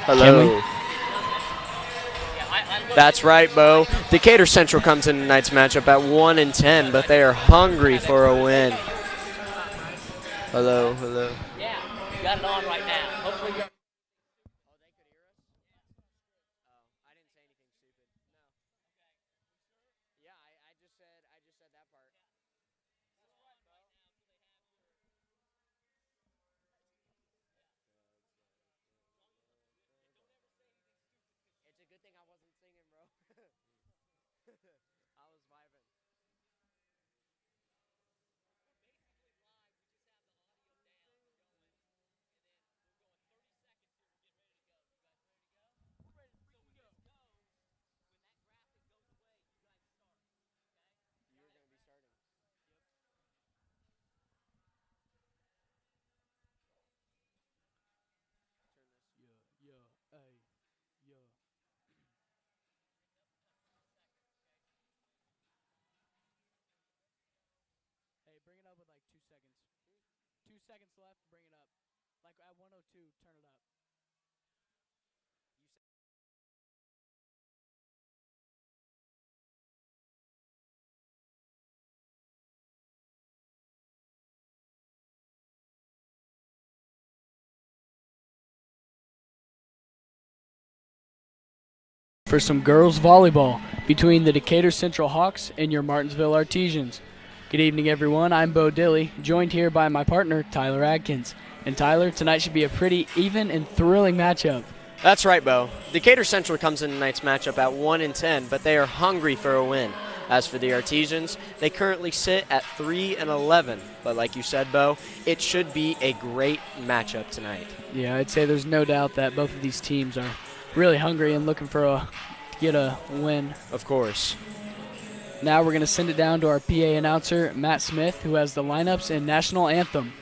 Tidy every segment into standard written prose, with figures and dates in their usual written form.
Hello. That's right, Bo. Decatur Central comes in tonight's matchup at 1-10, but they are hungry for a win. Hello, hello. Yeah, you got it on right now. Hopefully you're. Hey, bring it up with like 2 seconds. 2 seconds left, bring it up. Like at 102, turn it up. For some girls volleyball between the Decatur Central Hawks and your Martinsville Artesians. Good evening, everyone. I'm Bo Dilly, joined here by my partner, Tyler Adkins. And Tyler, tonight should be a pretty even and thrilling matchup. That's right, Bo. Decatur Central comes in tonight's matchup at 1-10, but they are hungry for a win. As for the Artesians, they currently sit at 3-11. But like you said, Bo, it should be a great matchup tonight. Yeah, I'd say there's no doubt that both of these teams are really hungry and looking for to get a win. Of course. Now we're going to send it down to our PA announcer, Matt Smith, who has the lineups and national anthem.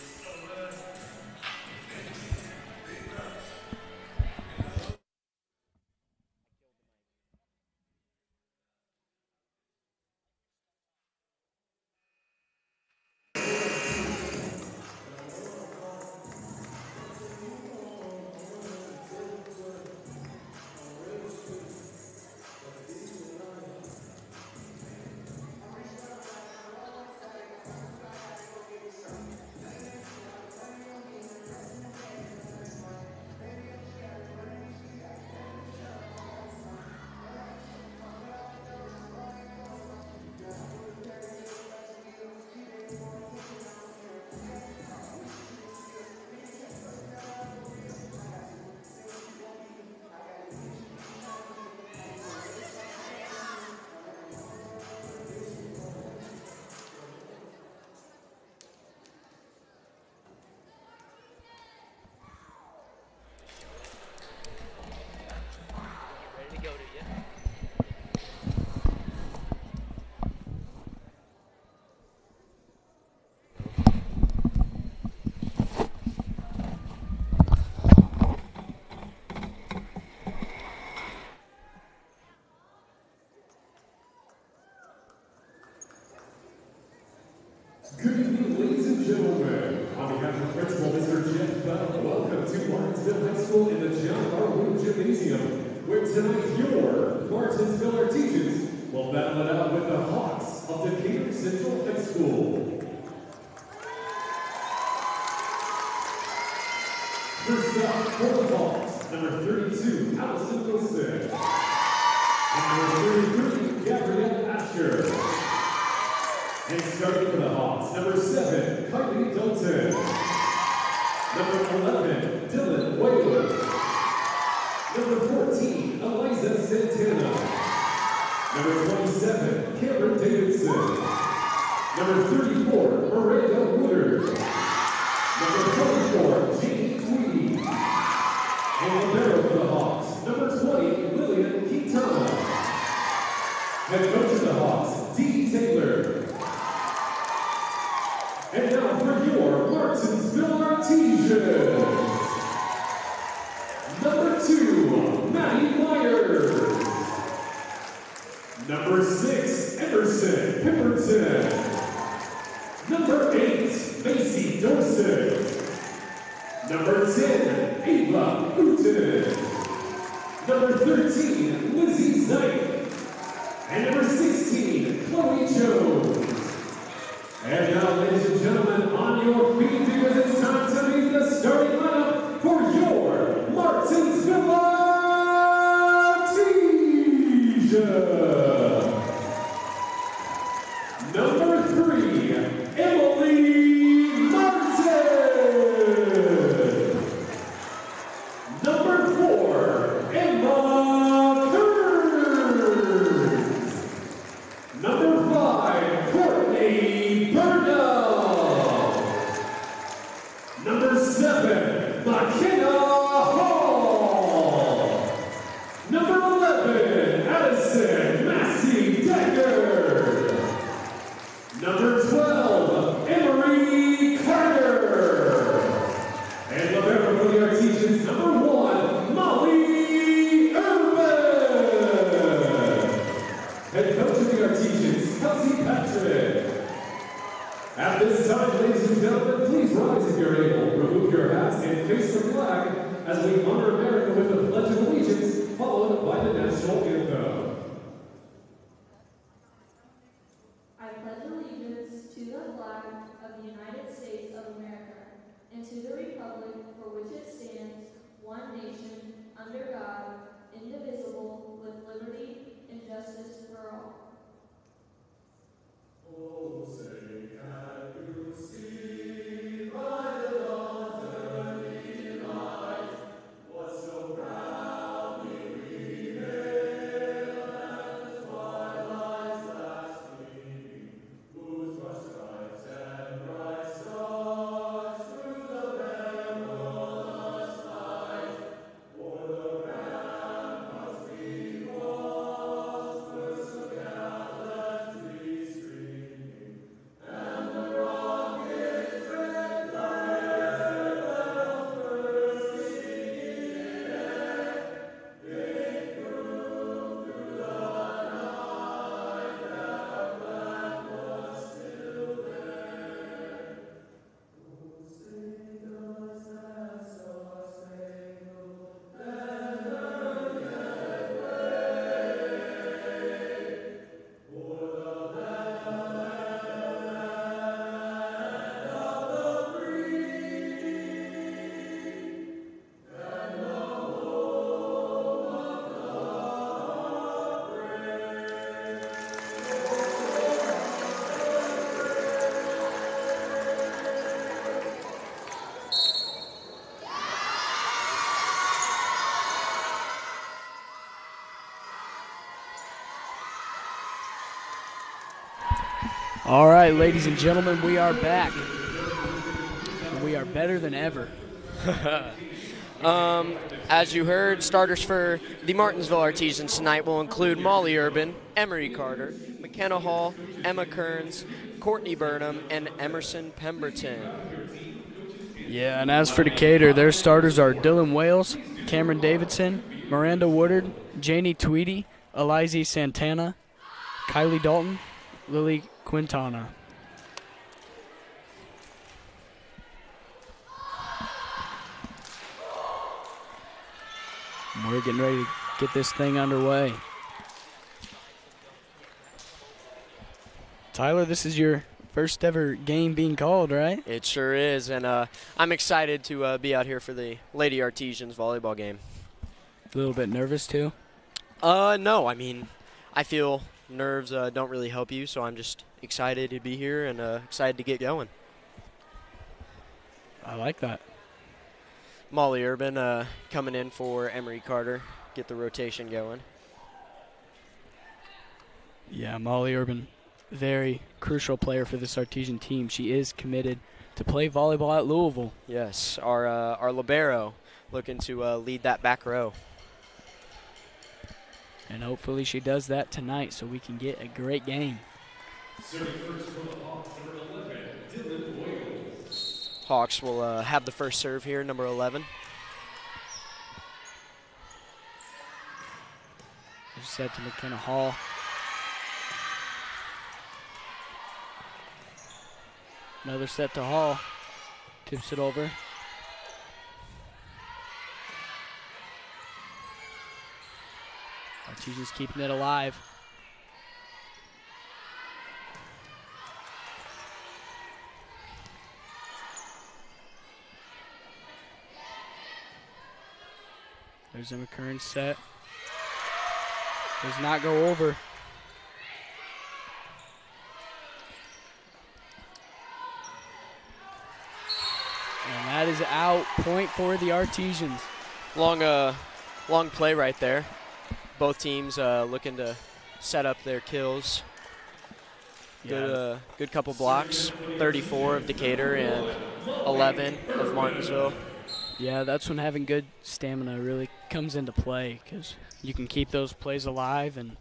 Good evening, ladies and gentlemen. On behalf of Principal Mr. Jeff Bell, welcome to Martinsville High School in the John R. Wood Gymnasium, where tonight your Martinsville Artesians will battle it out with the Hawks of Decatur Central High School. First up for the Hawks, number 32, Allison Wilson. And number 33, Gabrielle Asher. And starting for the Hawks, number 7, Kylie Dalton. Number 11, Dylan Whaler. Number 14, Eliza Santana. Number 27, Cameron Davidson. Number 34, Miranda Woodard. Number 24, Jamie Tweedy. And libero for the Hawks, number 20, Lillian Quintana. Head coach of the Hawks, Dee Taylor. And now for your Martinsville Artesians. Number 2, Maddie Myers. Number 6, Emerson Pemberton. Number 8, Macy Dorset. Number 10, Ava Hooten. Number 13, Lizzie Knight. And number 16, Chloe Jones. And now, ladies and gentlemen, on your feet because it's time to meet the starting lineup for your Martinsville Artesia. Number 3, Emily Martin. Number 4, Emma Kearns. Number 5, Courtney Burnell. Number 7, McKenna Hall. Number 11, Addison Massey Decker. Number 12, Emery Carter. And libero for the Artesians, number 1, Molly Urban. Head coach of the Artesians, Kelsey Patrick. At this time, ladies and gentlemen, please rise if you're able. Remove your hats and face the flag as we honor America with the Pledge of Allegiance, followed by the national anthem. I pledge allegiance to the flag of the United States of America and to the republic for which it stands, one nation, under God, indivisible, with liberty and justice for all. Oh, say, can you see by the dawn's early light what so proudly we hailed at the twilight's last gleaming, whose broad stripes and bright stars through the perilous night, o'er the ramparts we watched, were so gallantly streaming, and the rocket's red light first singing air, they proved through the night that our flag was still there. Oh, say does that star-spangled banner yet wave o'er the land of the free and the home of the brave? All right, ladies and gentlemen, we are back. We are better than ever. As you heard, starters for the Martinsville Artesians tonight will include Molly Urban, Emery Carter, McKenna Hall, Emma Kearns, Courtney Burnham, and Emerson Pemberton. Yeah, and as for Decatur, their starters are Dylan Wales, Cameron Davidson, Miranda Woodard, Janie Tweedy, Eliza Santana, Kylie Dalton, Lily Quintana. And we're getting ready to get this thing underway. Tyler, this is your first ever game being called, right? It sure is, and I'm excited to be out here for the Lady Artesians volleyball game. A little bit nervous too? No, I mean, I feel nerves don't really help you, so I'm just excited to be here and excited to get going. I like that. Molly Urban coming in for Emery Carter, get the rotation going. Yeah, Molly Urban, very crucial player for this Artesian team. She is committed to play volleyball at Louisville. Yes, our libero looking to lead that back row. And hopefully she does that tonight so we can get a great game. Hawks will have the first serve here, number 11. Set to McKenna Hall. Another set to Hall. Tips it over. Artesians keeping it alive. There's a McKern set. Does not go over. And that is out. Point for the Artesians. Long play right there. Both teams looking to set up their kills. Good couple blocks. 34 of Decatur and 11 of Martinsville. Yeah, that's when having good stamina really comes into play, because you can keep those plays alive. And,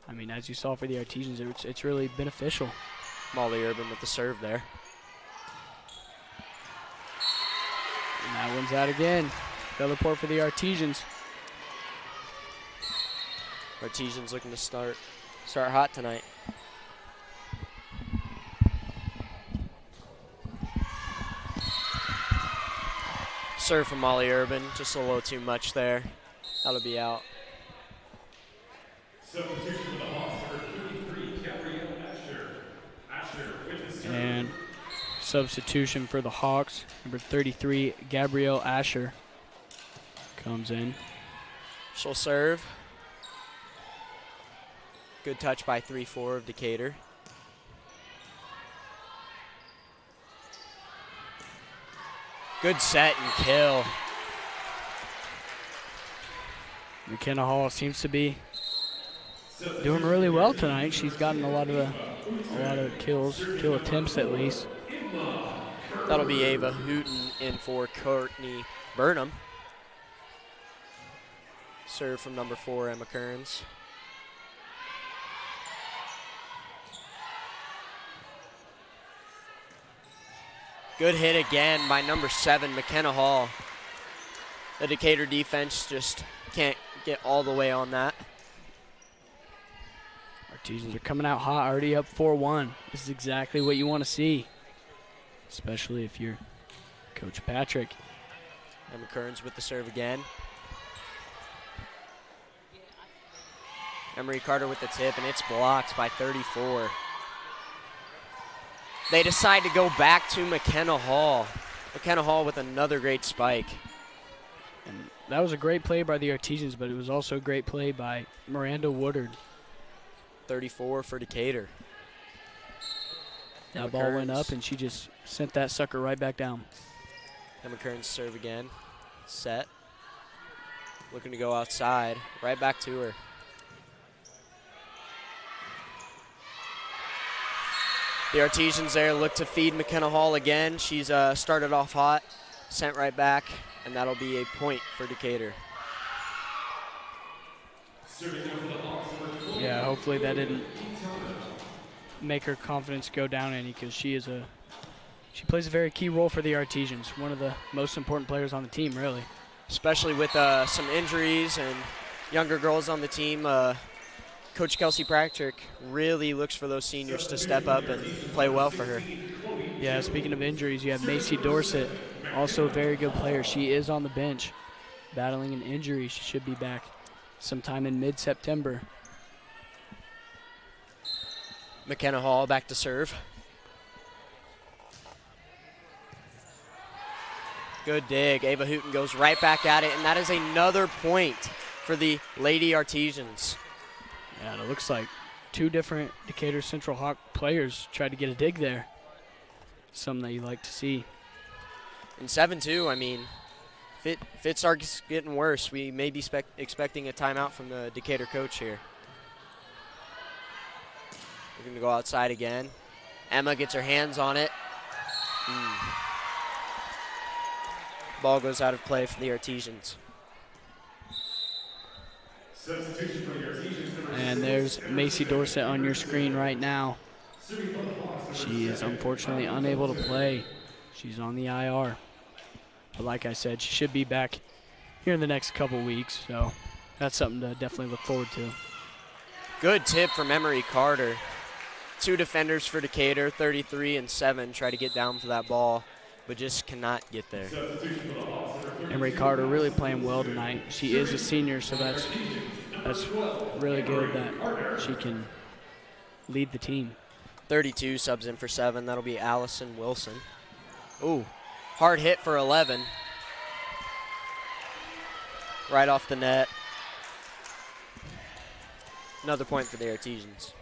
I mean, as you saw for the Artesians, it's really beneficial. Molly Urban with the serve there. And that one's out again. Another point for the Artesians. Artesians looking to start hot tonight. Serve from Molly Urban, just a little too much there. That'll be out. Substitution for the Hawks, number 33, Gabrielle Asher. Asher with the serve. And substitution for the Hawks, number 33, Gabrielle Asher comes in. She'll serve. Good touch by 3-4 of Decatur. Good set and kill. McKenna Hall seems to be doing really well tonight. She's gotten a lot of kill attempts at least. That'll be Ava Hooten in for Courtney Burnham. Serve from number 4, Emma Kearns. Good hit again by number 7, McKenna Hall. The Decatur defense just can't get all the way on that. Artesians are coming out hot, already up 4-1. This is exactly what you want to see, especially if you're Coach Patrick. Emma Kearns with the serve again. Emery Carter with the tip, and it's blocked by 34. They decide to go back to McKenna Hall. McKenna Hall with another great spike. And that was a great play by the Artesians, but it was also a great play by Miranda Woodard. 34 for Decatur. That ball went up, and she just sent that sucker right back down. Emma Kearns serve again. Set. Looking to go outside. Right back to her. The Artesians there look to feed McKenna Hall again. She's started off hot, sent right back, and that'll be a point for Decatur. Yeah, hopefully that didn't make her confidence go down any, because she plays a very key role for the Artesians, one of the most important players on the team, really. Especially with some injuries and younger girls on the team. Coach Kelsey Patrick really looks for those seniors to step up and play well for her. Yeah, speaking of injuries, you have Macy Dorsett, also a very good player. She is on the bench battling an injury. She should be back sometime in mid-September. McKenna Hall back to serve. Good dig. Ava Hooten goes right back at it, and that is another point for the Lady Artesians. Yeah, it looks like two different Decatur Central Hawk players tried to get a dig there. Something that you like to see. And 7-2, I mean, if it starts getting worse, we may be expecting a timeout from the Decatur coach here. We're going to go outside again. Emma gets her hands on it. Ball goes out of play for the Artesians. And there's Macy Dorsett on your screen right now. She is unfortunately unable to play. She's on the IR. But like I said, she should be back here in the next couple weeks, so that's something to definitely look forward to. Good tip from Emery Carter. Two defenders for Decatur, 33 and 7, try to get down for that ball, but just cannot get there. Emery Carter really playing well tonight. She is a senior, so that's that's really good that she can lead the team. 32 subs in for 7. That'll be Allison Wilson. Ooh, hard hit for 11. Right off the net. Another point for the Artesians.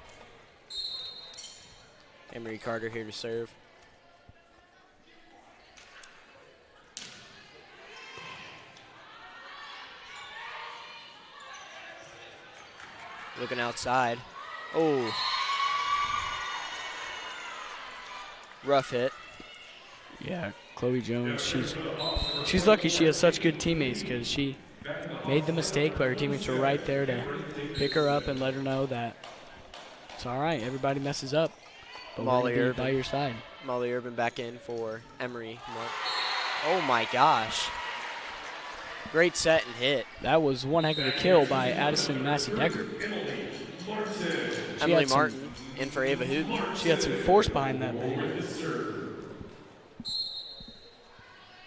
Emery Carter here to serve. Looking outside. Oh. Rough hit. Yeah, Chloe Jones, she's lucky she has such good teammates because she made the mistake, but her teammates were right there to pick her up and let her know that it's all right, everybody messes up, but Molly we're gonna be Urban. by your side. Molly Urban back in for Emery. Oh my gosh. Great set and hit. That was one heck of a kill by Addison Massey-Decker. Emily Martin in for Ava Hooten. She had some force behind that thing.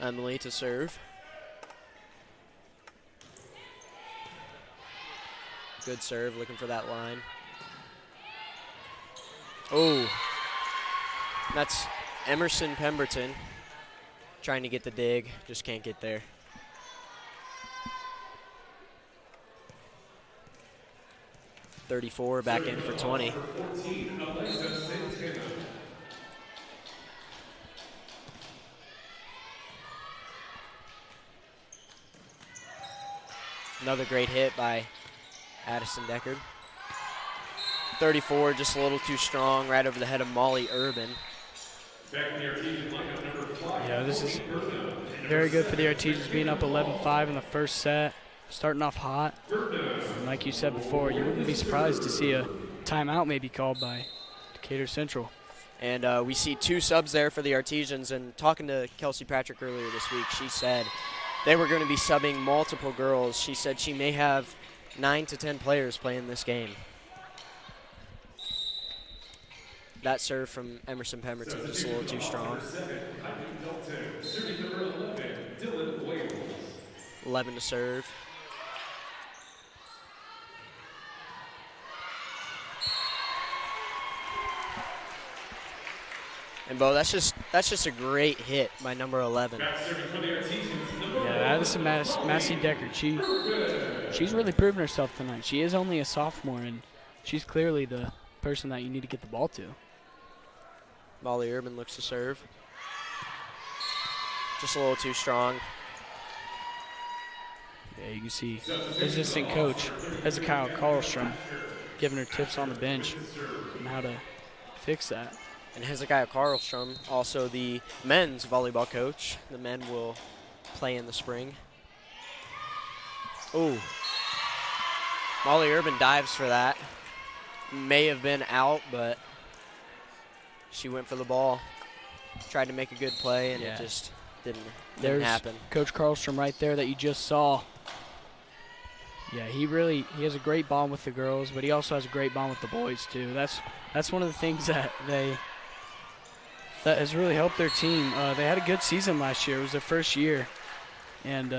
Emily to serve. Good serve, looking for that line. Oh, that's Emerson Pemberton trying to get the dig, just can't get there. .34 back in for 20. Another great hit by Addison Deckard. 34, just a little too strong, right over the head of Molly Urban. Yeah, this is very good for the Artesians, being up 11-5 in the first set, starting off hot. And like you said before, you wouldn't be surprised to see a timeout maybe called by Decatur Central. And we see 2 subs there for the Artesians. And talking to Kelsey Patrick earlier this week, she said they were going to be subbing multiple girls. She said she may have 9 to 10 players playing this game. That serve from Emerson Pemberton just a little too strong. 11 to serve. And Bo, that's just a great hit by number 11. Yeah, Addison Massey-Decker, she's really proven herself tonight. She is only a sophomore, and she's clearly the person that you need to get the ball to. Molly Urban looks to serve. Just a little too strong. Yeah, you can see assistant coach Hezekiah Karlstrom giving her tips on the bench on how to fix that. And Hezekiah Karlstrom, also the men's volleyball coach. The men will play in the spring. Oh. Molly Urban dives for that. May have been out, but she went for the ball. Tried to make a good play, and it just didn't happen. Coach Karlstrom right there that you just saw. Yeah, he has a great bond with the girls, but he also has a great bond with the boys too. That's one of the things that has really helped their team. They had a good season last year. It was their first year, and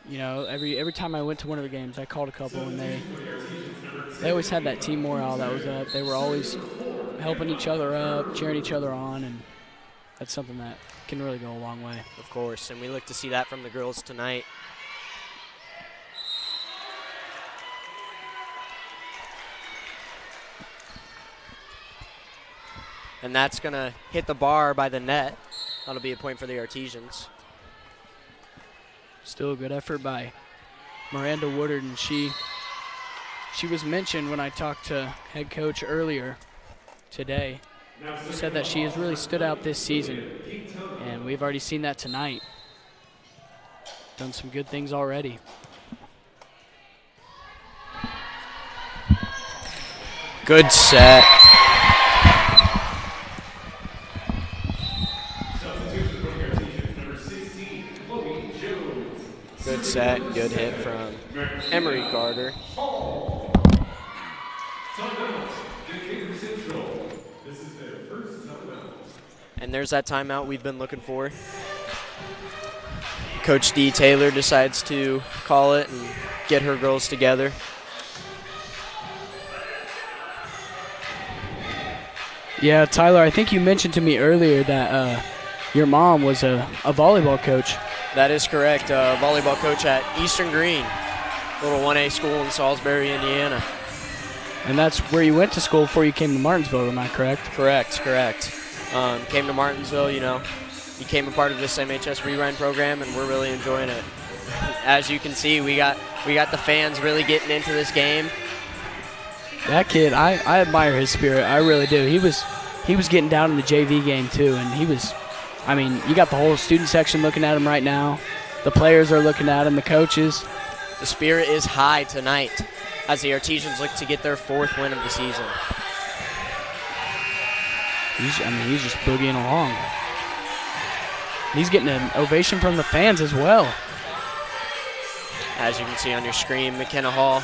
you know, every time I went to one of the games, I called a couple, and they always had that team morale that was up. They were always helping each other up, cheering each other on, and that's something that can really go a long way. Of course, and we look to see that from the girls tonight. And that's going to hit the bar by the net. That'll be a point for the Artesians. Still a good effort by Miranda Woodard, and she was mentioned when I talked to head coach earlier today. She said that she has really stood out this season, and we've already seen that tonight. Done some good things already. Good set. Good set, good hit from Emery Carter. And there's that timeout we've been looking for. Coach D. Taylor decides to call it, and get her girls together. Yeah, Tyler, I think you mentioned to me earlier that your mom was a volleyball coach. That is correct. Volleyball coach at Eastern Green, little 1A school in Salisbury, Indiana. And that's where you went to school before you came to Martinsville, am I correct? Correct. Came to Martinsville, became a part of this MHS Rerun program, and we're really enjoying it. As you can see, we got the fans really getting into this game. That kid, I admire his spirit. I really do. He was getting down in the JV game too, and you got the whole student section looking at him right now. The players are looking at him, the coaches. The spirit is high tonight as the Artesians look to get their 4th win of the season. He's just boogieing along. He's getting an ovation from the fans as well. As you can see on your screen, McKenna Hall,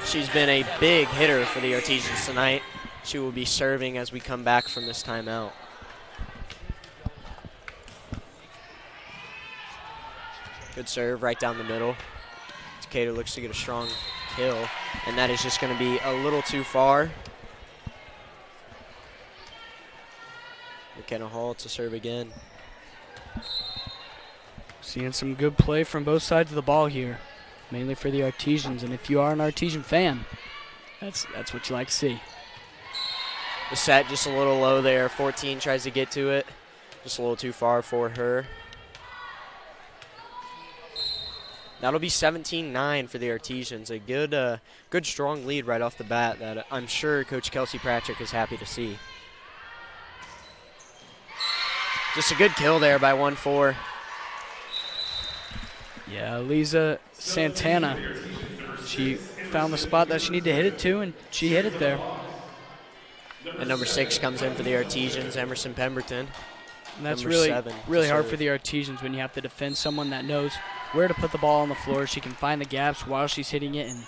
she's been a big hitter for the Artesians tonight. She will be serving as we come back from this timeout. Good serve right down the middle. Decatur looks to get a strong kill, and that is just going to be a little too far. McKenna Hall to serve again. Seeing some good play from both sides of the ball here, mainly for the Artesians. And if you are an Artesian fan, that's what you like to see. The set just a little low there. 14 tries to get to it. Just a little too far for her. That'll be 17-9 for the Artesians. A good strong lead right off the bat that I'm sure Coach Kelsey Pratchett is happy to see. Just a good kill there by 1-4. Yeah, Lisa Santana, she found the spot that she needed to hit it to, and she hit it there. And number 6 comes in for the Artesians, Emerson Pemberton. And that's Number 7 really to hard serve. for the Artesians when you have to defend someone that knows where to put the ball on the floor. She can find the gaps while she's hitting it, and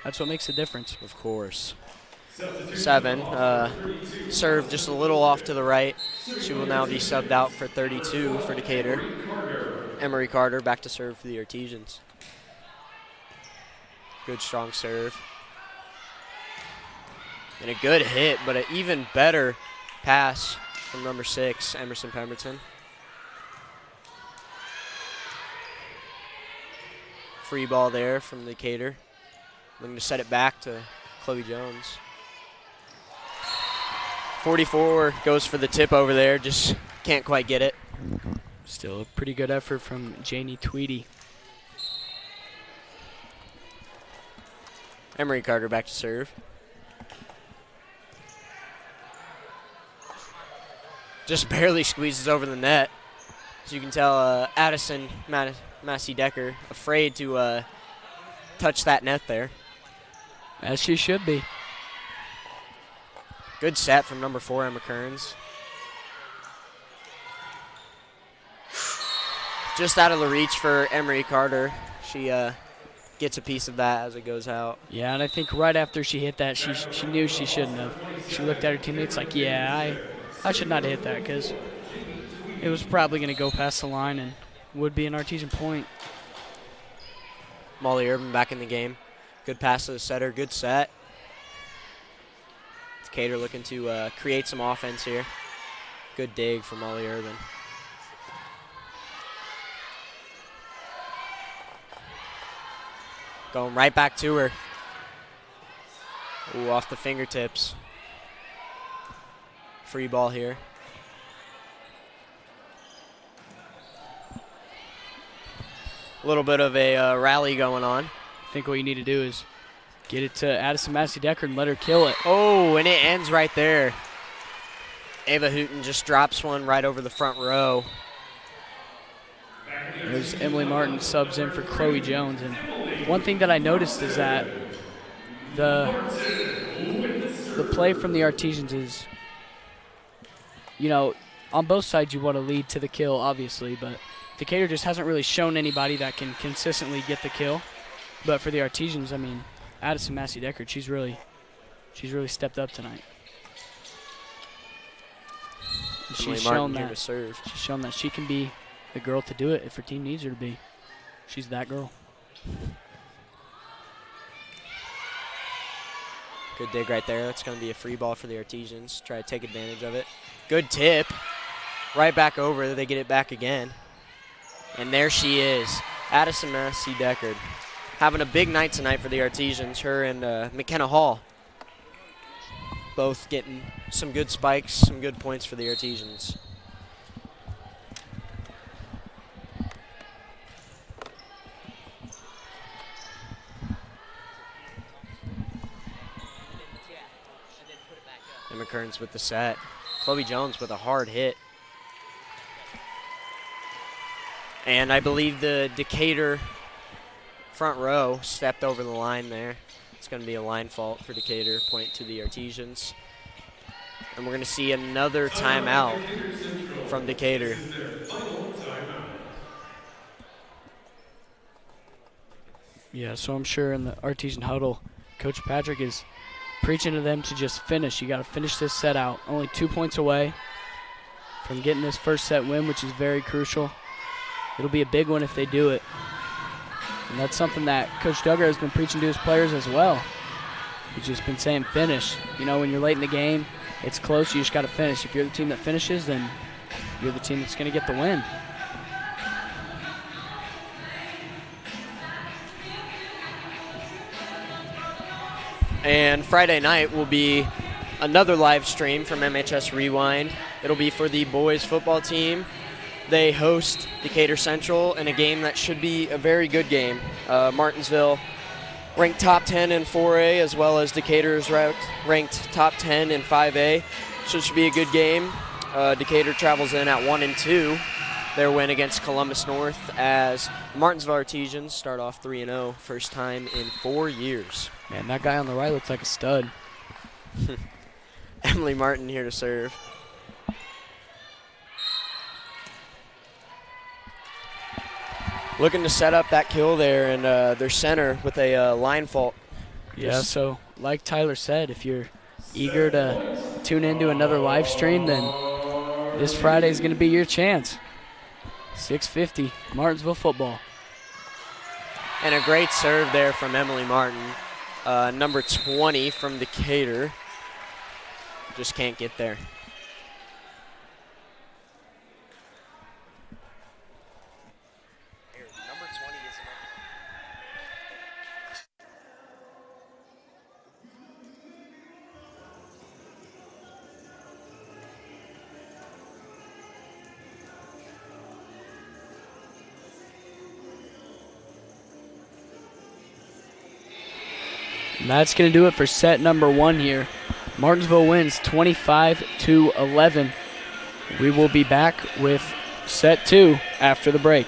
that's what makes the difference. Of course. 7, served just a little off to the right. She will now be subbed out for 32 for Decatur. Emery Carter back to serve for the Artesians. Good strong serve. And a good hit, but an even better pass from number 6, Emerson Pemberton. Free ball there from Decatur. Looking to set it back to Chloe Jones. 44 goes for the tip over there, just can't quite get it. Still a pretty good effort from Janie Tweedy. Emery Carter back to serve. Just barely squeezes over the net. As you can tell, Addison Massey Decker afraid to touch that net there. As she should be. Good set from number 4, Emma Kearns. Just out of the reach for Emery Carter. She gets a piece of that as it goes out. Yeah, and I think right after she hit that, she knew she shouldn't have. She looked at her teammates like, yeah, I should not have hit that because it was probably going to go past the line and would be an Artesian point. Molly Urban back in the game. Good pass to the setter, good set. Decatur looking to create some offense here. Good dig from Molly Urban. Going right back to her. Ooh, off the fingertips. Free ball here. A little bit of a rally going on. I think what you need to do is get it to Addison Massey Decker and let her kill it. Oh, and it ends right there. Ava Hooten just drops one right over the front row. There's Emily Martin subs in for Chloe Jones. And one thing that I noticed is that the play from the Artesians is, on both sides you want to lead to the kill, obviously, but Decatur just hasn't really shown anybody that can consistently get the kill. But for the Artesians, Addison Massey Deckard, she's really stepped up tonight. And Emily she's Martin shown here that to serve. she's shown that she can be the girl to do it if her team needs her to be. She's that girl. Good dig right there. That's going to be a free ball for the Artesians. Try to take advantage of it. Good tip. Right back over. They get it back again. And there she is, Addison Massey Deckard. Having a big night tonight for the Artesians. Her and McKenna Hall both getting some good spikes, some good points for the Artesians. Emma Kearns with the set. Chloe Jones with a hard hit. And I believe the Decatur front row stepped over the line there. It's going to be a line fault for Decatur, point to the Artesians. And we're going to see another timeout from Decatur. Yeah, so I'm sure in the Artesian huddle, Coach Patrick is preaching to them to just finish. You got to finish this set out. Only 2 points away from getting this first set win, which is very crucial. It'll be a big one if they do it. And that's something that Coach Duggar has been preaching to his players as well. He's just been saying finish. You know, when you're late in the game, it's close, you just got to finish. If you're the team that finishes, then you're the team that's going to get the win. And Friday night will be another live stream from MHS Rewind. It'll be for the boys football team. They host Decatur Central in a game that should be a very good game. Martinsville ranked top 10 in 4A, as well as Decatur is ranked top 10 in 5A. So it should be a good game. Decatur travels in at 1-2. Their win against Columbus North, as the Martinsville Artesians start off 3-0, first time in 4 years. Man, that guy on the right looks like a stud. Emily Martin here to serve. Looking to set up that kill there, and their center with a line fault. Yeah, so like Tyler said, if you're eager to tune into another live stream, then this Friday is going to be your chance. 6:50, Martinsville football. And a great serve there from Emily Martin. Number 20 from Decatur. Just can't get there. Number 20 is And that's going to do it for set number 1 here. Martinsville wins 25-11. We will be back with set 2 after the break.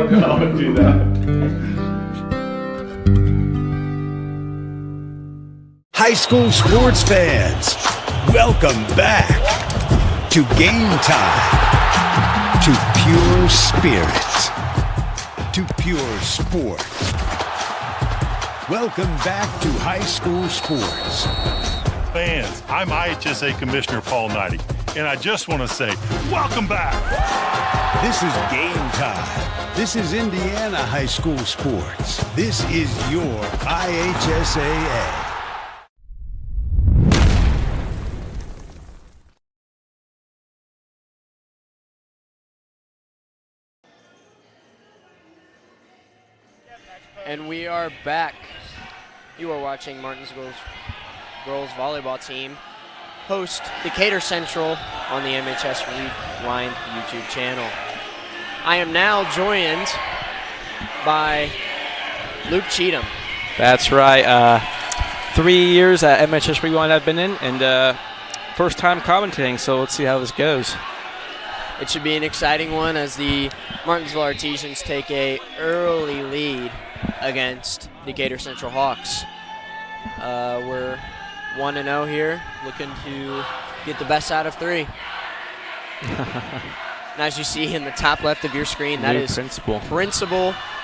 I would do that. High school sports fans, welcome back to Game Time, to pure spirit, to pure sport. Welcome back to high school sports. Fans, I'm IHSA Commissioner Paul Knighty, and I just want to say, welcome back. This is Game Time. This is Indiana high school sports. This is your IHSAA. And we are back. You are watching Martinsville's girls volleyball team host Decatur Central on the MHS Rewind YouTube channel. I am now joined by Luke Cheatham. That's right. 3 years at MHS Rewind I've been in, and first time commentating, so let's see how this goes. It should be an exciting one as the Martinsville Artesians take a early lead against Decatur Central Hawks. We're 1-0 here, looking to get the best out of 3. And as you see in the top left of your screen, that is Principal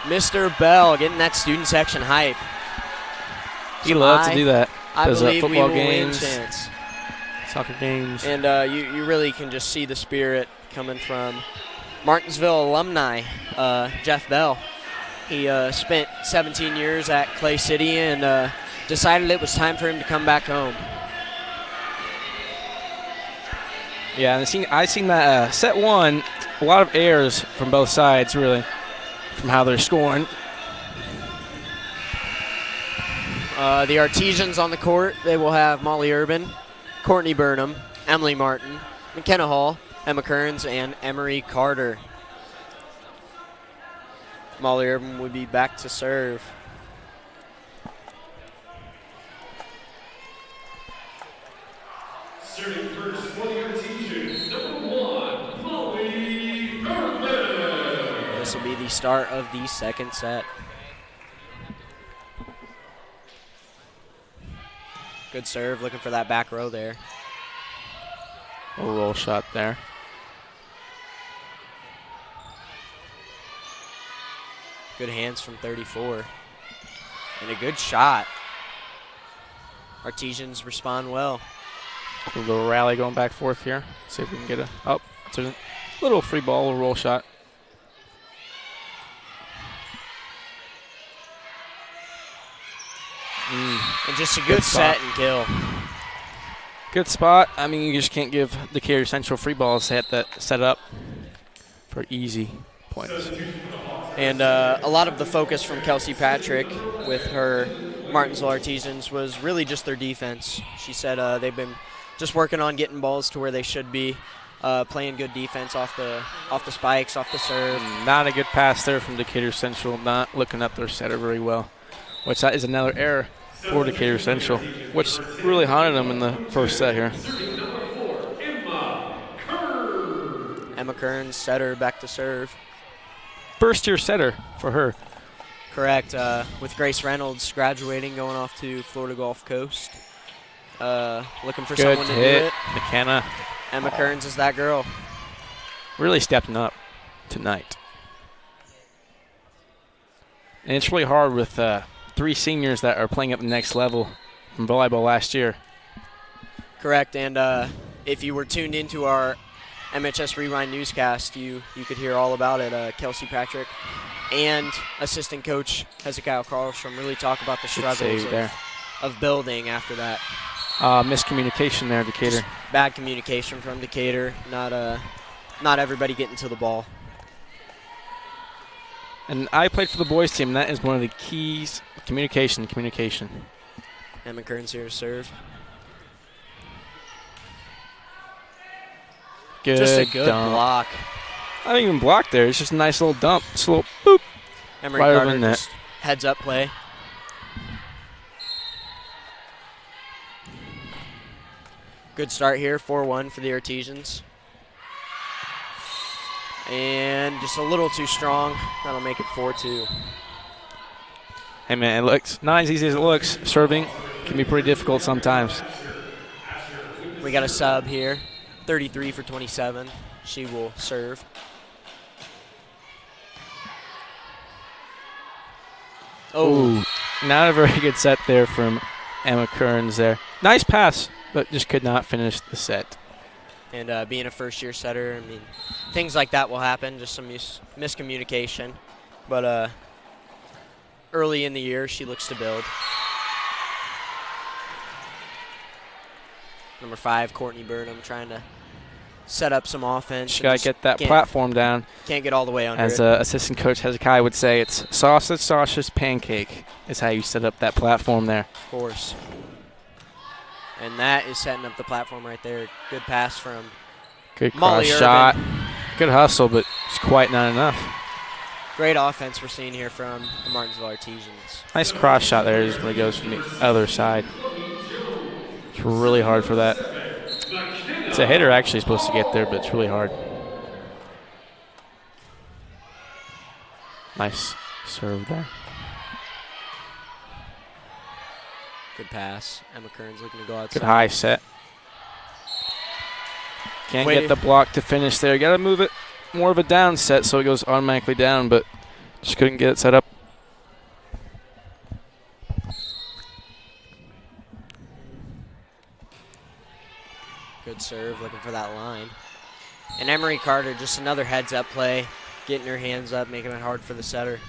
Mr. Bell getting that student section hype. He loves to do that. I Those believe football we will games, win chance. soccer games. And you really can just see the spirit coming from Martinsville alumni, Jeff Bell. He spent 17 years at Clay City and decided it was time for him to come back home. Yeah, and I seen that set 1, a lot of errors from both sides, really, from how they're scoring. The Artesians on the court, they will have Molly Urban, Courtney Burnham, Emily Martin, McKenna Hall, Emma Kearns, and Emery Carter. Molly Urban would be back to serve. Serving first for the Artesians, number 1, Molly Urban. This will be the start of the second set. Good serve, looking for that back row there. A roll shot there. Good hands from 34. And a good shot. Artesians respond well. A little rally going back forth here. See if we can get a it's a little free ball, a roll shot. And just a good set and kill. Good spot. I mean, you just can't give Decatur Central free balls. They have to set up for easy points. And a lot of the focus from Kelsey Patrick with her Martinsville Artesians was really just their defense. She said they've been just working on getting balls to where they should be, playing good defense off the spikes, off the serve. Not a good pass there from Decatur Central, not looking up their setter very well, which that is another error for Decatur Central, which really haunted them in the first set here. Emma Kearns, setter, back to serve. First-year setter for her. Correct, with Grace Reynolds graduating, going off to Florida Gulf Coast. Looking for Good someone to hit. do it. McKenna Emma Kearns is that girl. really stepping up tonight. And it's really hard with 3 seniors that are playing at the next level from volleyball last year. Correct, and if you were tuned into our MHS Rewind newscast, you could hear all about it. Kelsey Patrick and assistant coach Hezekiah Carlstrom really talk about the struggles of building after that. Miscommunication there, Decatur. Just bad communication from Decatur, not everybody getting to the ball. And I played for the boys team, and that is one of the keys, communication. Emma Kearns here to serve. Good just a good dump. block. I don't even block there. It's just a nice little dump. Just a little boop. Emery Right over Carter the net. just heads up play. Good start here, 4-1 for the Artesians. And just a little too strong. That'll make it 4-2. Hey, man, it looks not as easy as it looks. Serving can be pretty difficult sometimes. We got a sub here, 33 for 27. She will serve. Oh, not a very good set there from Emma Kearns there. Nice pass, but just could not finish the set. And being a first-year setter, I mean, things like that will happen, just some miscommunication. But early in the year, she looks to build. Number 5, Courtney Burnham, trying to set up some offense. She got to get that platform down. Can't get all the way under As it. assistant coach Hezekiah would say, it's sausage, pancake is how you set up that platform there. Of course. And that is setting up the platform right there. Good pass from Good Molly cross shot. Urban. Good hustle, but it's quite not enough. Great offense we're seeing here from the Martinsville Artesians. Nice cross shot there is when it goes from the other side. It's really hard for that. It's a hitter actually supposed to get there, but it's really hard. Nice serve there. Good pass. Emma Kearns looking to go outside. Good high set. Can't Wait. get the block to finish there. Got to move it more of a down set so it goes automatically down, but just couldn't get it set up. Good serve, looking for that line. And Emery Carter, just another heads-up play, getting her hands up, making it hard for the setter.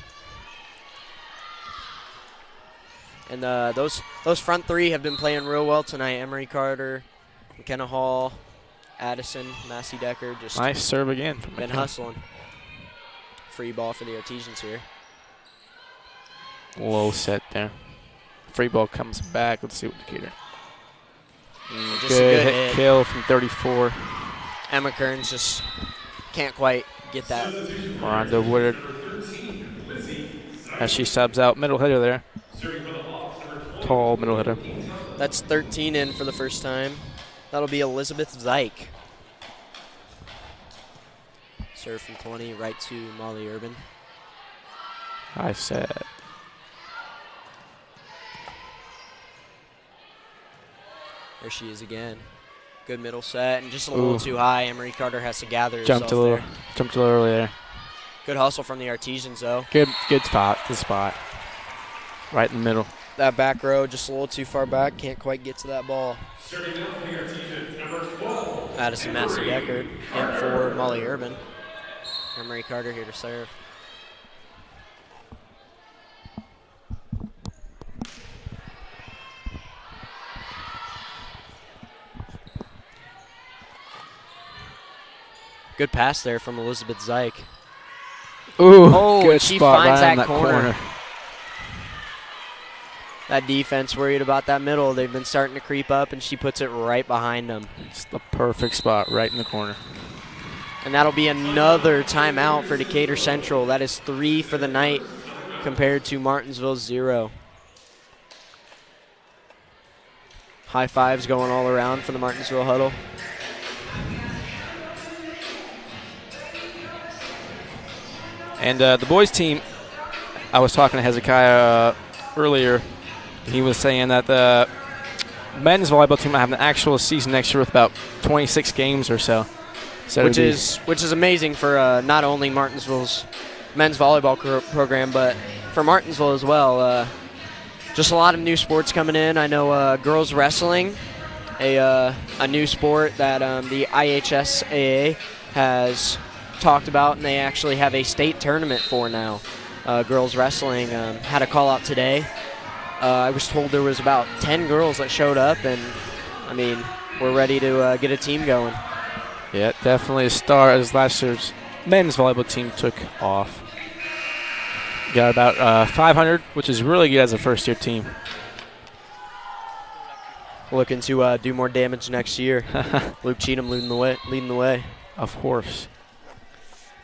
And those front three have been playing real well tonight. Emery Carter, McKenna Hall, Addison, Massey Decker, just Nice serve again. From been McKenna. hustling. Free ball for the Artesians here. Low set there. Free ball comes back. Let's see what Decatur. Just a Good good hit kill from 34. Emma Kearns just can't quite get that. Miranda Woodard as she subs out. Middle hitter there. Tall middle hitter. That's 13 in for the first time. That'll be Elizabeth Zyke. Serve from 20, right to Molly Urban. High set. There she is again. Good middle set, and just a little too high. Emery Carter has to gather herself Jumped a little early there. Good hustle from the Artesians, though. Good spot. Good spot. Right in the middle. That back row just a little too far back. Can't quite get to that ball. Addison Massey Deckard in for Molly Urban. Emery Carter here to serve. Good pass there from Elizabeth Zyke. Ooh, Oh, good and she spot finds right on that corner. That defense worried about that middle. They've been starting to creep up, and she puts it right behind them. It's the perfect spot right in the corner. And that'll be another timeout for Decatur Central. That is 3 for the night compared to Martinsville's 0. High fives going all around for the Martinsville huddle. And the boys team, I was talking to Hezekiah earlier. He was saying that the men's volleyball team might have an actual season next year with about 26 games or so. Which is amazing for not only Martinsville's men's volleyball program, but for Martinsville as well. Just a lot of new sports coming in. I know girls wrestling, a new sport that the IHSAA has talked about, and they actually have a state tournament for now. Girls wrestling had a call out today. I was told there was about 10 girls that showed up, and I mean, we're ready to get a team going. Yeah, definitely a star as last year's men's volleyball team took off. Got about 500, which is really good as a first-year team. Looking to do more damage next year. Luke Cheatham leading the way. Of course.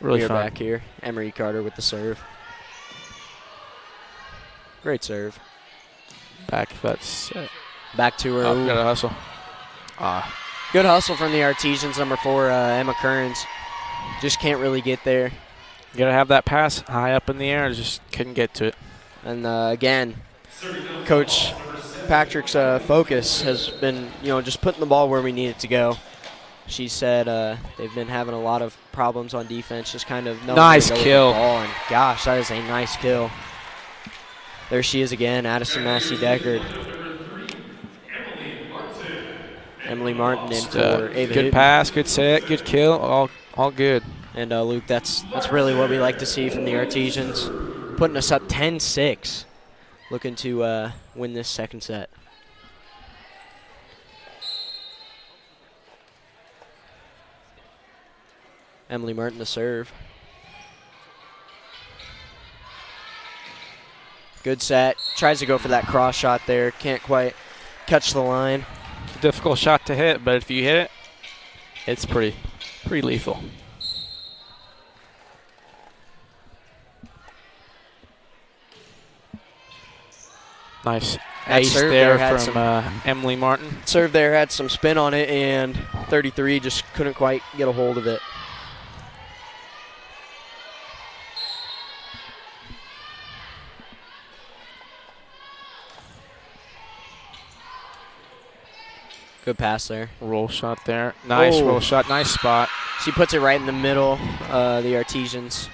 Really We're fun. back here. Emery Carter with the serve. Great serve. Back, that's Back to her. got to hustle. Good hustle from the Artesians, number 4, Emma Kearns. Just can't really get there. You got to have that pass high up in the air. Just couldn't get to it. And again, Coach Patrick's focus has been, just putting the ball where we need it to go. She said they've been having a lot of problems on defense, just kind of knowing Nice where to go with kill. the ball. And gosh, that is a nice kill. There she is again, Addison Massey Deckard. Emily Martin in for Ava good Hooten. pass, good set, good kill, all good. And Luke, that's really what we like to see from the Artesians, putting us up 10-6, looking to win this second set. Emily Martin to serve. Good set. Tries to go for that cross shot there. Can't quite catch the line. Difficult shot to hit, but if you hit it, it's pretty lethal. Nice ace serve there there had from Emily Martin. Serve there had some spin on it, and 33 just couldn't quite get a hold of it. Good pass there. Roll shot there. Nice roll shot. Nice spot. She puts it right in the middle. The Artesians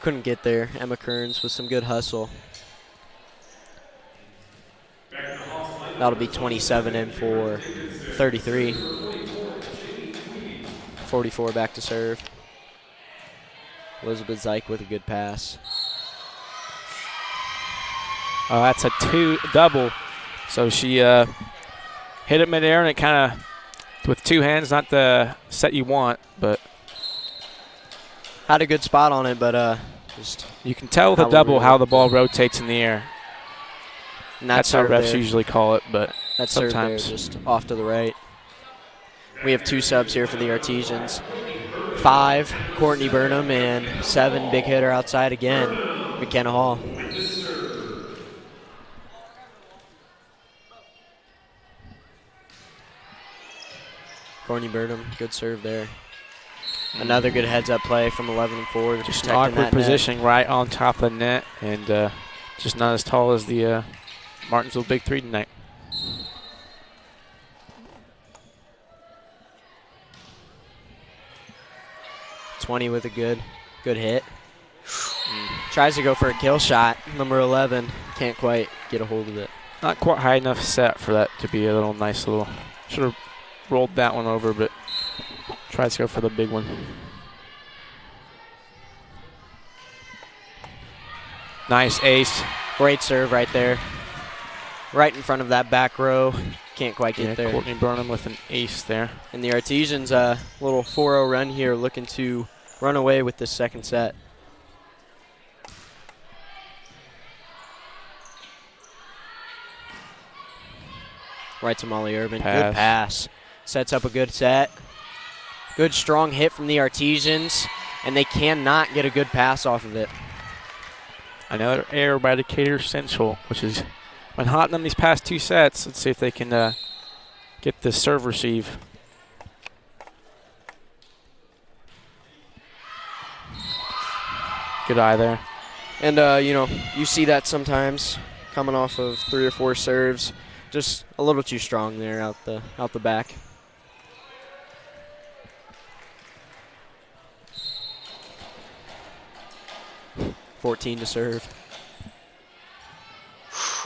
couldn't get there. Emma Kearns with some good hustle. That'll be 27 in for 33. 44 back to serve. Elizabeth Zeich with a good pass. Oh, that's a double. So she hit it midair, and it kind of, with two hands, not the set you want, but had a good spot on it, but just you can tell with a double how the ball rotates in the air. And that's how refs usually call it, but that sometimes serve there just off to the right. We have 2 subs here for the Artesians. 5, Courtney Burnham, and 7, big hitter outside again, McKenna Hall. Courtney Burnham, good serve there. Another good heads-up play from 11-4. Just an awkward positioning right on top of the net, and just not as tall as the Martinsville Big Three tonight. .20 with a good hit. Tries to go for a kill shot. Number 11 can't quite get a hold of it. Not quite high enough set for that to be a little nice little. Should have rolled that one over, but tries to go for the big one. Nice ace. Great serve right there. Right in front of that back row. Can't quite get there. Courtney Burnham with an ace there. And the Artesians, little 4-0 run here, looking to run away with this second set. Right to Molly Urban. Good pass. Sets up a good set. Good strong hit from the Artesians, and they cannot get a good pass off of it. Another error by Decatur Central, which is been hot in these past 2 sets. Let's see if they can get the serve receive. Good eye there. And, you see that sometimes coming off of 3 or 4 serves. Just a little too strong there out the back. .14 to serve.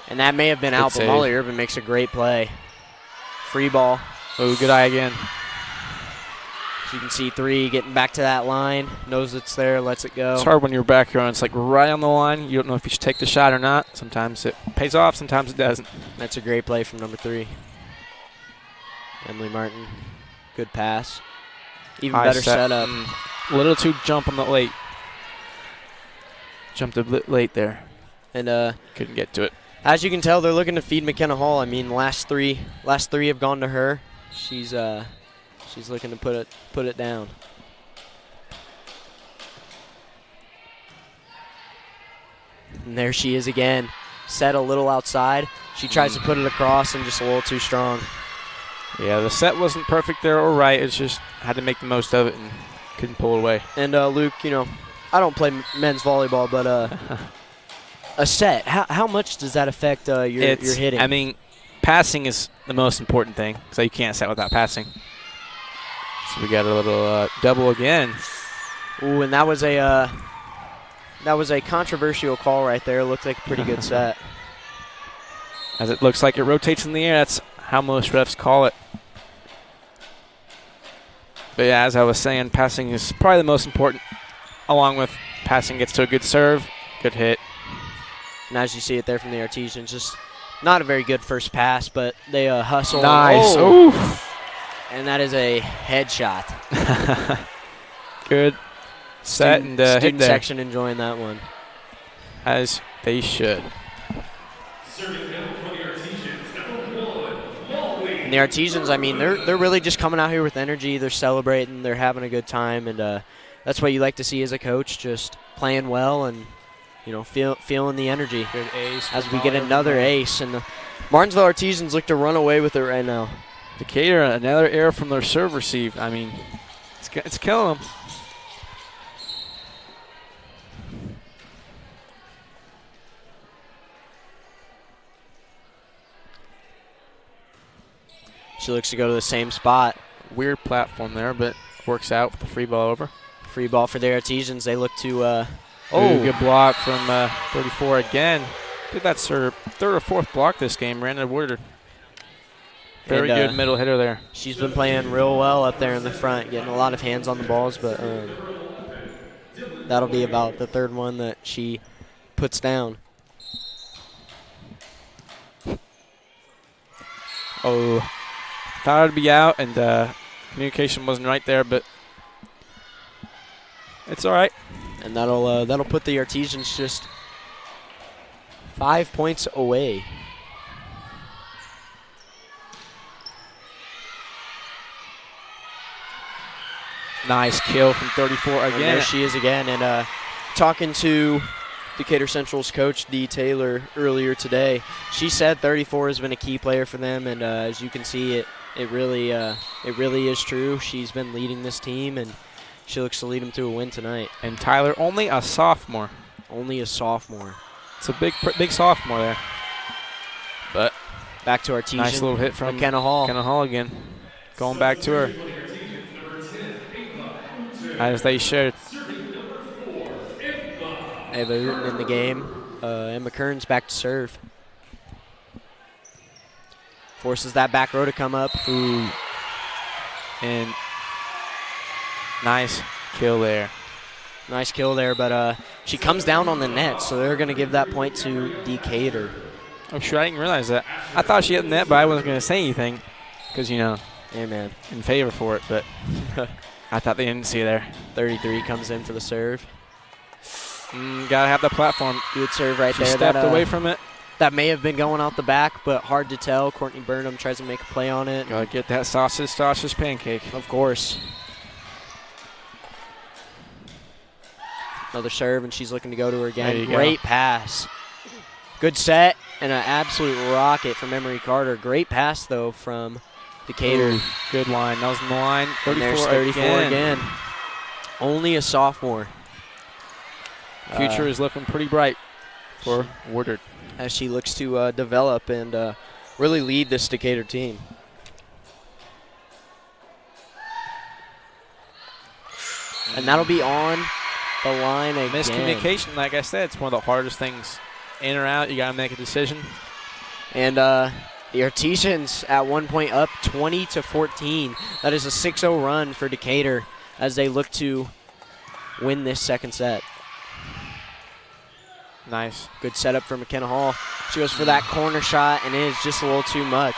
And that may have been out, but Molly Urban makes a great play. Free ball. Oh, good eye again. So you can see 3 getting back to that line. Knows it's there, lets it go. It's hard when you're back here and it's like right on the line. You don't know if you should take the shot or not. Sometimes it pays off, sometimes it doesn't. That's a great play from number 3. Emily Martin. Good pass. Even better setup. A little too jump on the late. Jumped a bit late there. And couldn't get to it. As you can tell, they're looking to feed McKenna Hall. I mean, last three have gone to her. She's looking to put it down. And there she is again. Set a little outside. She tries to put it across and just a little too strong. Yeah, the set wasn't perfect there or right. It's just had to make the most of it and couldn't pull it away. And Luke, I don't play men's volleyball, but a set, how much does that affect your hitting? I mean, passing is the most important thing, so you can't set without passing. So we got a little double again. Ooh, and that was a controversial call right there. Looked like a pretty good set. As it looks like it rotates in the air, that's how most refs call it. But yeah, as I was saying, passing is probably the most important, along with passing gets to a good serve, good hit. And as you see it there from the Artesians, just not a very good first pass, but they hustle. Nice. Oh. And that is a headshot. Good set and hit student there. Section enjoying that one. As they should. And the Artesians, I mean, they're really just coming out here with energy. They're celebrating. They're having a good time, and that's what you like to see as a coach, just playing well and feeling the energy. Good ace as we get another ace, and the Martinsville Artesians look to run away with it right now. Decatur, another error from their serve receive. I mean, it's killing them. She looks to go to the same spot. Weird platform there, but works out with the free ball over. Free ball for the Artesians. They look to, Ooh, good block from 34 again. I think that's her third or fourth block this game, Miranda Woodard. Very good middle hitter there. She's been playing real well up there in the front, getting a lot of hands on the balls, but that'll be about the third one that she puts down. Oh, thought it'd be out, and communication wasn't right there, but it's all right. And that'll put the Artesians just 5 points away. Nice kill from 34 again. And there she is again. And talking to Decatur Central's coach, Dee Taylor, earlier today, she said 34 has been a key player for them. And as you can see, it really is true. She's been leading this team, and she looks to lead them to a win tonight. And Tyler, only a sophomore. Only a sophomore. It's a big sophomore there. But back to Artesian. Nice little hit from McKenna Hall. McKenna Hall again. Going back to her. As they should. Ava Uten in the game. Emma Kearns back to serve. Forces that back row to come up. Ooh. And nice kill there. Nice kill there, but she comes down on the net, so they're going to give that point to Decatur. I'm sure I didn't realize that. I thought she hit the net, but I wasn't going to say anything because, you know, yeah, man, in favor for it, but I thought they didn't see there. 33 comes in for the serve. Gotta have the platform. Good serve right She there. stepped away from it. That may have been going out the back, but hard to tell. Courtney Burnham tries to make a play on it. Gotta get that sausage pancake. Of course. Another serve, and she's looking to go to her again. Great pass. Good set, and an absolute rocket from Emery Carter. Great pass, though, from Decatur. Ooh, good line. That was in the line. 34 again. Only a sophomore. Future is looking pretty bright for Woodard. As she looks to develop and really lead this Decatur team. And that'll be on the line again. Miscommunication, like I said, it's one of the hardest things in or out. You got to make a decision. And the Artesians at one point up 20-14. That is a 6-0 run for Decatur as they look to win this second set. Nice. Good setup for McKenna Hall. She goes for that corner shot, and it is just a little too much.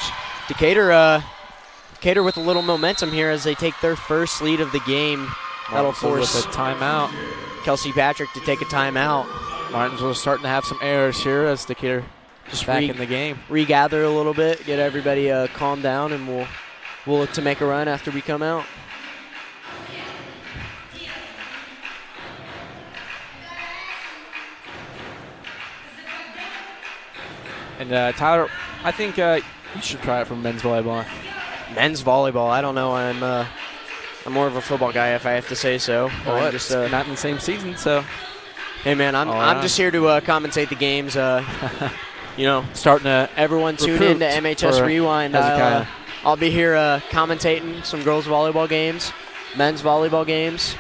Decatur with a little momentum here as they take their first lead of the game. That'll force with a timeout. Kelsey Patrick to take a timeout. Martinsville starting to have some errors here as Decatur just back in the game. Regather a little bit, get everybody calm down, and we'll look to make a run after we come out. And Tyler, I think you should try it for men's volleyball. Men's volleyball, I don't know. I'm more of a football guy, if I have to say so. Well, I'm just not in the same season, so. Hey man, I'm just here to commentate the games. You know, starting to everyone tune in to MHS Rewind. I'll be here commentating some girls volleyball games, men's volleyball games.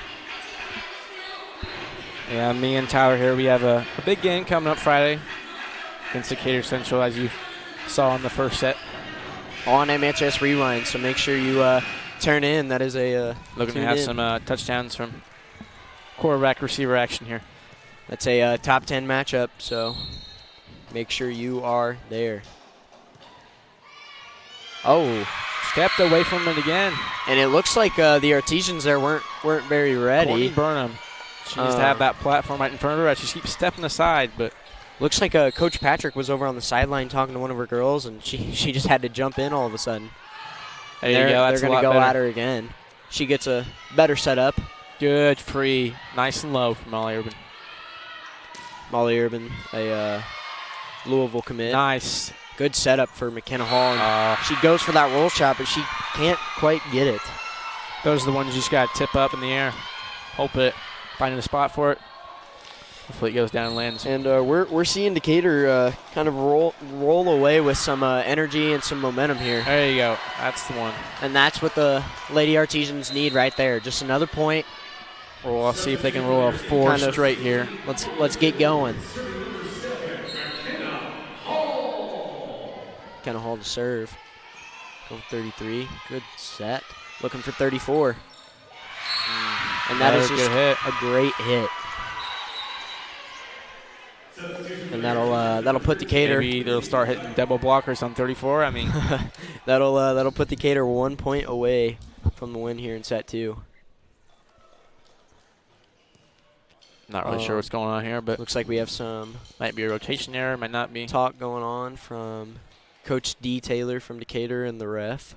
Yeah, me and Tyler here. We have a big game coming up Friday against Decatur Central, as you saw in the first set. On MHS Rewind, so make sure you turn in. That is a looking to have some touchdowns from quarterback receiver action here. That's a top 10 matchup, so make sure you are there. Oh, stepped away from it again, and it looks like the Artesians there weren't very ready. Courtney Burnham, she needs to have that platform right in front of her. She keeps stepping aside, but looks like Coach Patrick was over on the sideline talking to one of her girls, and she just had to jump in all of a sudden. There you go. That's they're going to go at her again. She gets a better setup. Good free, nice and low from Molly Urban. Molly Urban, a Louisville commit. Nice. Good setup for McKenna Hall. And she goes for that roll shot, but she can't quite get it. Those are the ones you just got to tip up in the air. Hope it, finding a spot for it. Hopefully it goes down and lands. And we're seeing Decatur kind of roll away with some energy and some momentum here. There you go. That's the one. And that's what the Lady Artesians need right there. Just another point. We'll see if they can roll a 4 straight here. Let's get going. Kind of hold the serve. Go for 33. Good set. Looking for 34. And that is just a great hit. And that'll put Decatur. Maybe they'll start hitting double blockers on 34. I mean, that'll put Decatur 1 point away from the win here in set 2. Not really sure what's going on here, but looks like we have some. Might be a rotation error, might not be. Talk going on from Coach D. Taylor from Decatur and the ref.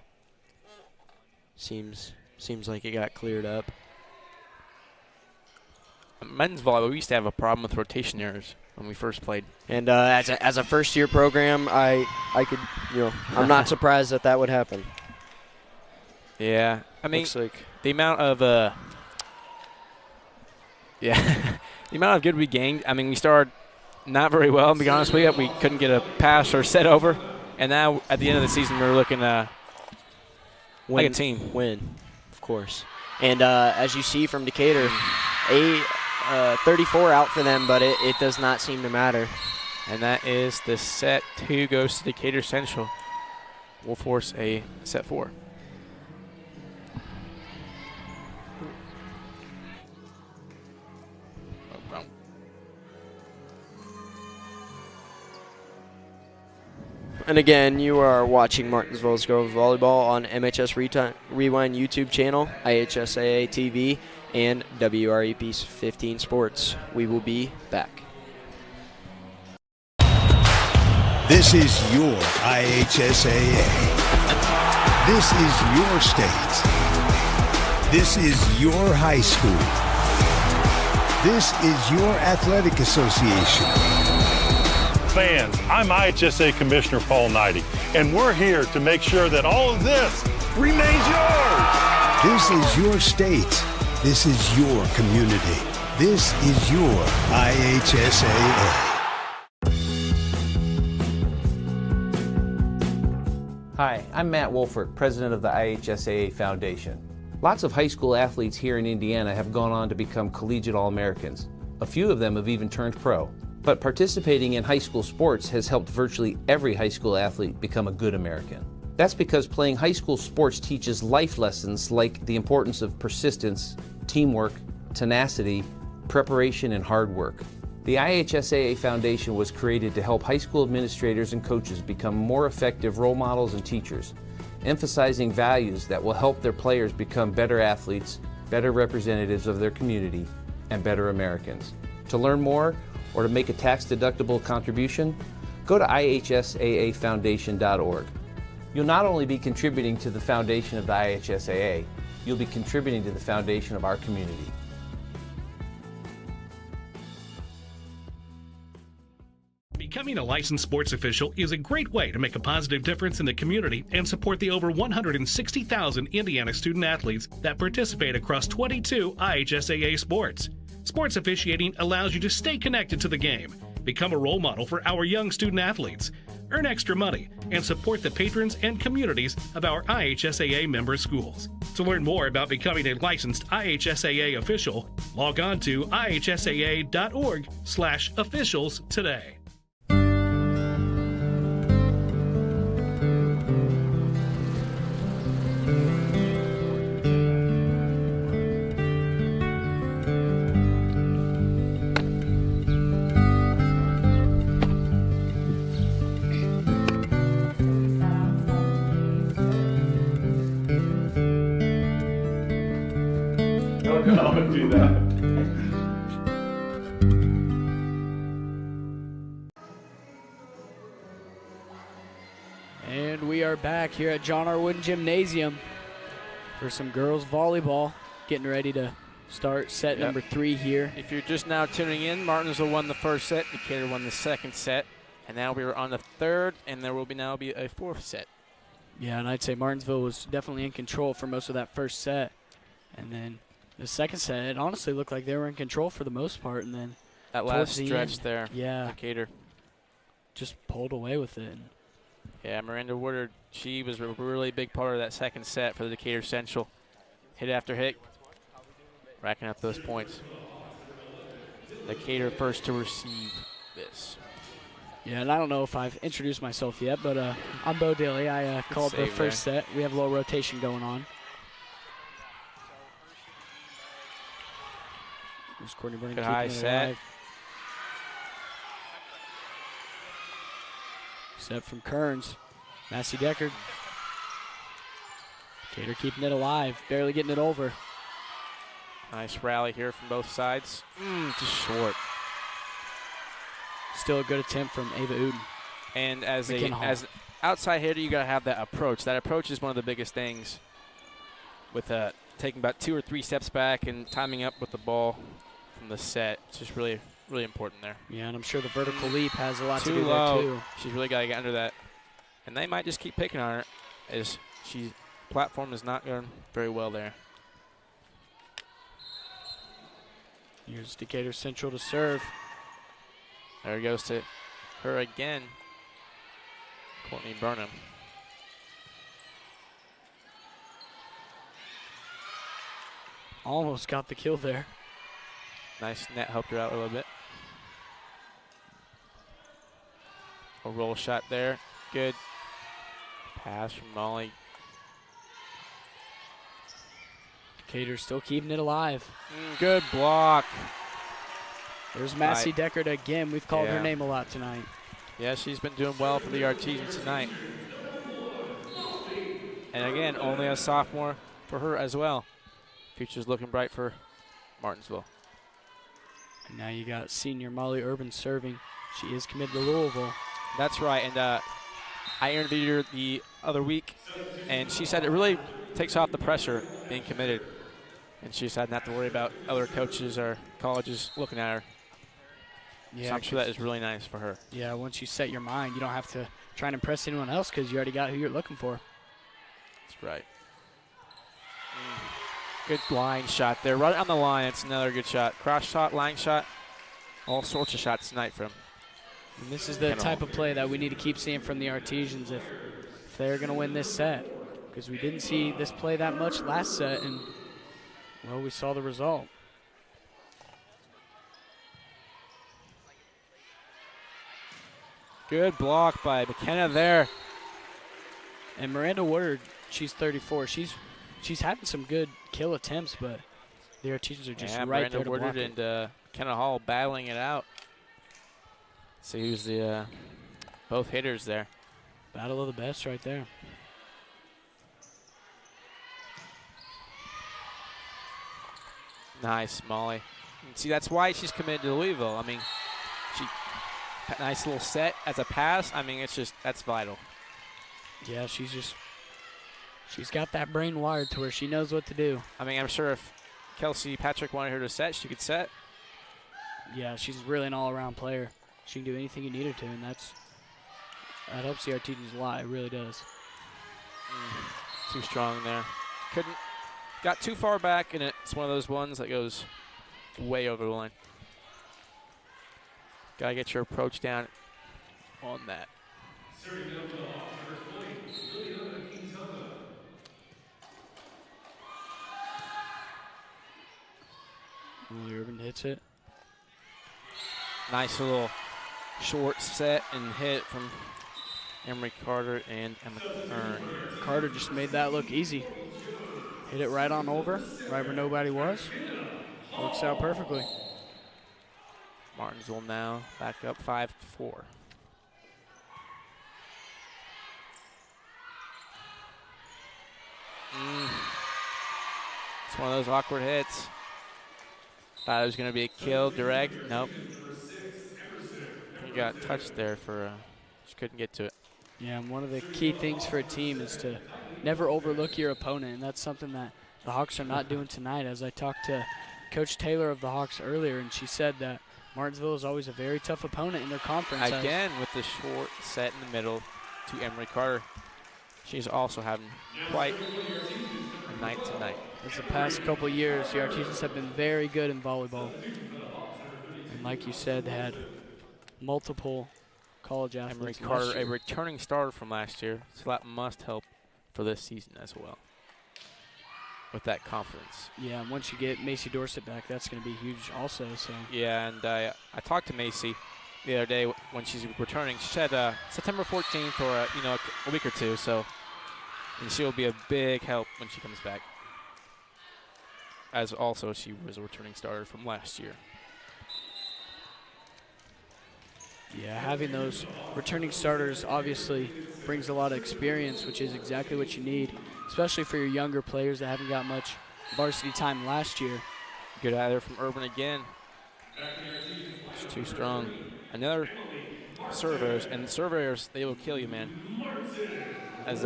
Seems like it got cleared up. Men's volleyball, we used to have a problem with rotation errors when we first played. And as a first-year program, I could, I'm not surprised that would happen. Yeah, I mean, looks like the amount of the amount of good we gained. I mean, we started not very well, to be honest with you. We couldn't get a pass or set over, and now at the end of the season, we're looking like a team. Win, of course. And as you see from Decatur, 34 out for them, but it does not seem to matter. And that is the set 2 goes to Decatur Central. We'll force a set 4. And again, you are watching Martinsville's Girls Volleyball on MHS Rewind YouTube channel, IHSAA TV, and WREP 15 Sports. We will be back. This is your IHSAA. This is your state. This is your high school. This is your athletic association. Fans, I'm IHSA Commissioner Paul Knighty, and we're here to make sure that all of this remains yours. This is your state. This is your community. This is your IHSAA. Hi, I'm Matt Wolfert, president of the IHSAA Foundation. Lots of high school athletes here in Indiana have gone on to become collegiate All-Americans. A few of them have even turned pro. But participating in high school sports has helped virtually every high school athlete become a good American. That's because playing high school sports teaches life lessons like the importance of persistence, teamwork, tenacity, preparation, and hard work. The IHSAA Foundation was created to help high school administrators and coaches become more effective role models and teachers, emphasizing values that will help their players become better athletes, better representatives of their community, and better Americans. To learn more, or to make a tax-deductible contribution, go to ihsaafoundation.org. You'll not only be contributing to the foundation of the IHSAA, you'll be contributing to the foundation of our community. Becoming a licensed sports official is a great way to make a positive difference in the community and support the over 160,000 Indiana student athletes that participate across 22 IHSAA sports. Sports officiating allows you to stay connected to the game, become a role model for our young student athletes, earn extra money, and support the patrons and communities of our IHSAA member schools. To learn more about becoming a licensed IHSAA official, log on to ihsaa.org/officials today. Do that. And we are back here at John R. Wooden Gymnasium for some girls volleyball. Getting ready to start set number 3 here. If you're just now tuning in, Martinsville won the first set, Decatur won the second set, and now we're on the third, and there will now be a 4th set. Yeah, and I'd say Martinsville was definitely in control for most of that first set. And then the second set, it honestly looked like they were in control for the most part, and then that last the stretch end. there. Yeah. Decatur. Just pulled away with it. Yeah, Miranda Woodard, she was a really big part of that second set for the Decatur Central. Hit after hit, racking up those points. Decatur first to receive this. Yeah, and I don't know if I've introduced myself yet, but I'm Bo Dilly. I called the first set. We have a little rotation going on. There's Courtney Brennan keeping high it set. alive. Set from Kearns. Massey Deckard. Decatur keeping it alive, barely getting it over. Nice rally here from both sides. Just short. Still a good attempt from Ava Uden. And as an McKinnon. outside hitter, you got to have that approach. That approach is one of the biggest things with taking about 2 or 3 steps back and timing up with the ball from the set. It's just really, really important there. Yeah, and I'm sure the vertical leap has a lot to Too do low. there, too. She's really got to get under that. And they might just keep picking on her as platform is not going very well there. Here's Decatur Central to serve. There it goes to her again. Courtney Burnham. Almost got the kill there. Nice net helped her out a little bit. A roll shot there. Good pass from Molly. Decatur still keeping it alive. Good block. There's Massey Deckard again. We've called her name a lot tonight. Yeah, she's been doing well for the Artesians tonight. And again, only a sophomore for her as well. Future's looking bright for Martinsville. And now you got senior Molly Urban serving. She is committed to Louisville. That's right, and I interviewed her the other week, and she said it really takes off the pressure being committed. And she said not to worry about other coaches or colleges looking at her. Yeah, so I'm sure that is really nice for her. Yeah, once you set your mind, you don't have to try and impress anyone else because you already got who you're looking for. That's right. Good line shot there. Right on the line, it's another good shot. Cross shot, line shot, all sorts of shots tonight from. And this is the type of play that we need to keep seeing from the Artesians if they're going to win this set. Because we didn't see this play that much last set, and, well, we saw the result. Good block by McKenna there. And Miranda Woodard, she's 34. She's having some good kill attempts, but the Artesians are just right Miranda there to Woodard block it. and McKenna Hall battling it out. See who's the both hitters there. Battle of the best right there. Nice, Molly. See, that's why she's committed to Louisville. I mean, nice little set as a pass. I mean, that's vital. Yeah, she's got that brain wired to where she knows what to do. I mean, I'm sure if Kelsey Patrick wanted her to set, she could set. Yeah, she's really an all-around player. She can do anything you need her to, and that helps the Artesians a lot. It really does. Too strong there. Got too far back, and it's one of those ones that goes way over the line. Got to get your approach down on that. Molly Urban hits it. Nice little short set and hit from Emery Carter and Emma Kern. Carter just made that look easy. Hit it right on over, right where nobody was. Works out perfectly. Martinsville now back up 5-4. It's one of those awkward hits. Thought it was going to be a kill direct. Nope. He got touched there just couldn't get to it. Yeah, and one of the key things for a team is to never overlook your opponent, and that's something that the Hawks are not doing tonight. As I talked to Coach Taylor of the Hawks earlier, and she said that Martinsville is always a very tough opponent in their conference. Again, with the short set in the middle to Emery Carter. She's also having quite a night tonight. As the past couple years, the Artesians have been very good in volleyball. And like you said, they had multiple college athletes. Emery Carter, a returning starter from last year, so that must help for this season as well with that confidence. Yeah, and once you get Macy Dorsett back, that's going to be huge also. So yeah, and I talked to Macy the other day when she's returning. She said September 14th or a week or two. So, and she will be a big help when she comes back. As also she was a returning starter from last year. Yeah, having those returning starters obviously brings a lot of experience, which is exactly what you need, especially for your younger players that haven't got much varsity time last year. Good out there from Urban again. It's too strong. Another surveyors, and surveyors, they will kill you, man. As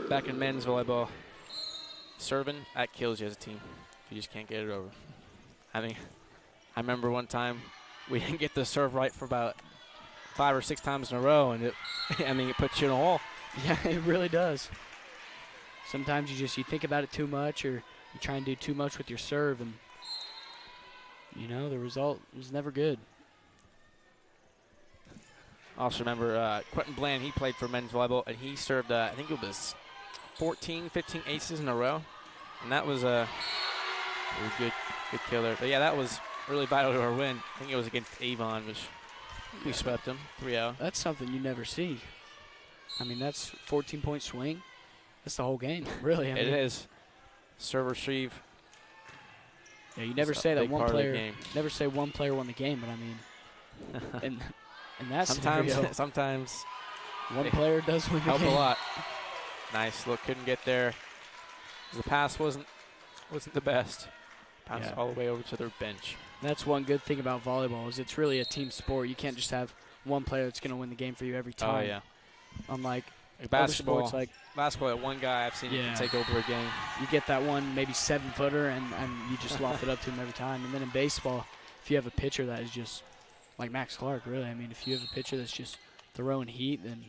back in men's volleyball, serving, that kills you as a team if you just can't get it over. I remember one time we didn't get the serve right for about 5 or 6 times in a row, and it puts you in a hole. Yeah, it really does. Sometimes you think about it too much, or you try and do too much with your serve, and the result was never good. I also remember Quentin Bland, he played for men's volleyball, and he served, I think it was 14, 15 aces in a row, and that was a good killer. But yeah, that was really vital to our win. I think it was against Avon, which we swept them 3-0. That's something you never see. That's 14-point swing. That's the whole game, really. It is. Serve retrieve. Yeah, you never say that one player. Never say one player won the game, but in that scenario, sometimes one player does win the game. Help a lot. Nice look, couldn't get there. The pass wasn't the best. Pass all the way over to their bench. That's one good thing about volleyball is it's really a team sport. You can't just have one player that's going to win the game for you every time. Oh yeah. Unlike basketball, sports, basketball, one guy I've seen you can take over a game. You get that one maybe 7-footer and you just loft it up to him every time. And then in baseball, if you have a pitcher that is just like Max Clark, really. If you have a pitcher that's just throwing heat, then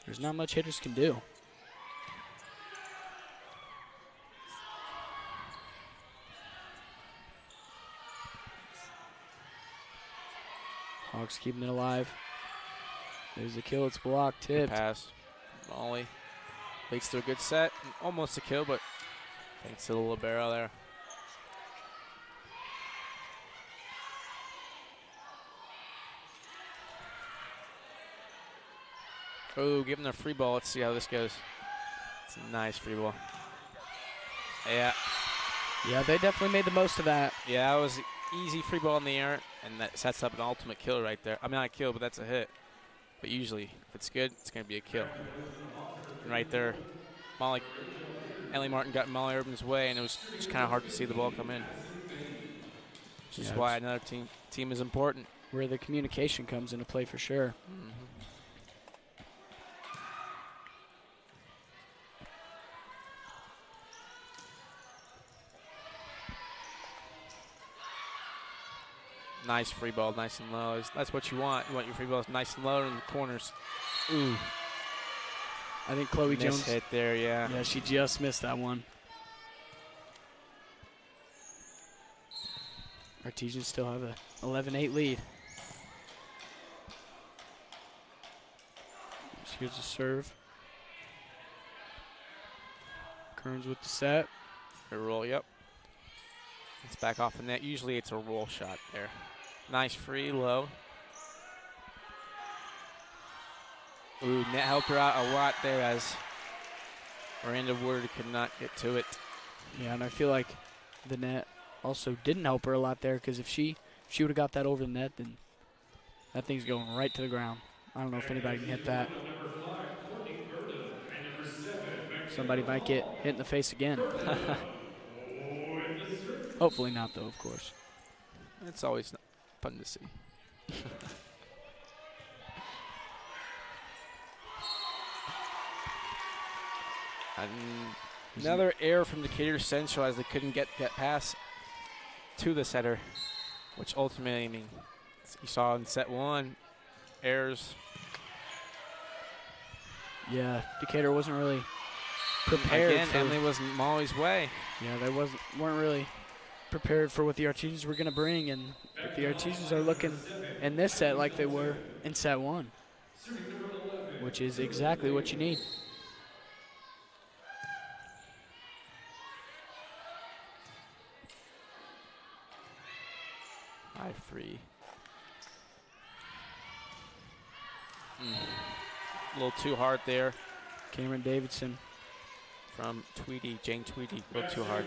there's not much hitters can do. Hawks keeping it alive. There's a kill. It's blocked. Tipped. Good pass. Molly leads to a good set. Almost a kill, but thanks to the libero there. Oh, give them the free ball. Let's see how this goes. It's a nice free ball. Yeah. Yeah, they definitely made the most of that. Yeah, it was easy free ball in the air, and that sets up an ultimate kill right there. Not a kill, but that's a hit. But usually, if it's good, it's going to be a kill. And right there, Ellie Martin got Molly Urban's way, and it was just kind of hard to see the ball come in. Which is why another team is important. Where the communication comes into play for sure. Mm-hmm. Nice free ball, nice and low. That's what you want. You want your free balls nice and low in the corners. Ooh. I think Chloe Jones hit there, yeah. Yeah, she just missed that one. Artesians still have a 11-8 lead. So here's the serve. Kearns with the set. A roll, yep. It's back off the net. Usually it's a roll shot there. Nice free, low. Ooh, net helped her out a lot there as Miranda Wood could not get to it. Yeah, and I feel like the net also didn't help her a lot there because if she would have got that over the net, then that thing's going right to the ground. I don't know if anybody can hit that. Somebody might get hit in the face again. Hopefully not, though, of course. It's always fun to see. Another error from Decatur Central as they couldn't get that pass to the setter, which ultimately, you saw in set one, errors. Yeah, Decatur wasn't really prepared. Again, Emily wasn't Molly's way. Yeah, they weren't really prepared for what the Artesians were going to bring, and the Artesians are looking in this set like they were in set 1, which is exactly what you need. High 3. A little too hard there Cameron Davidson from Tweedy, Jane Tweedy, a little too hard.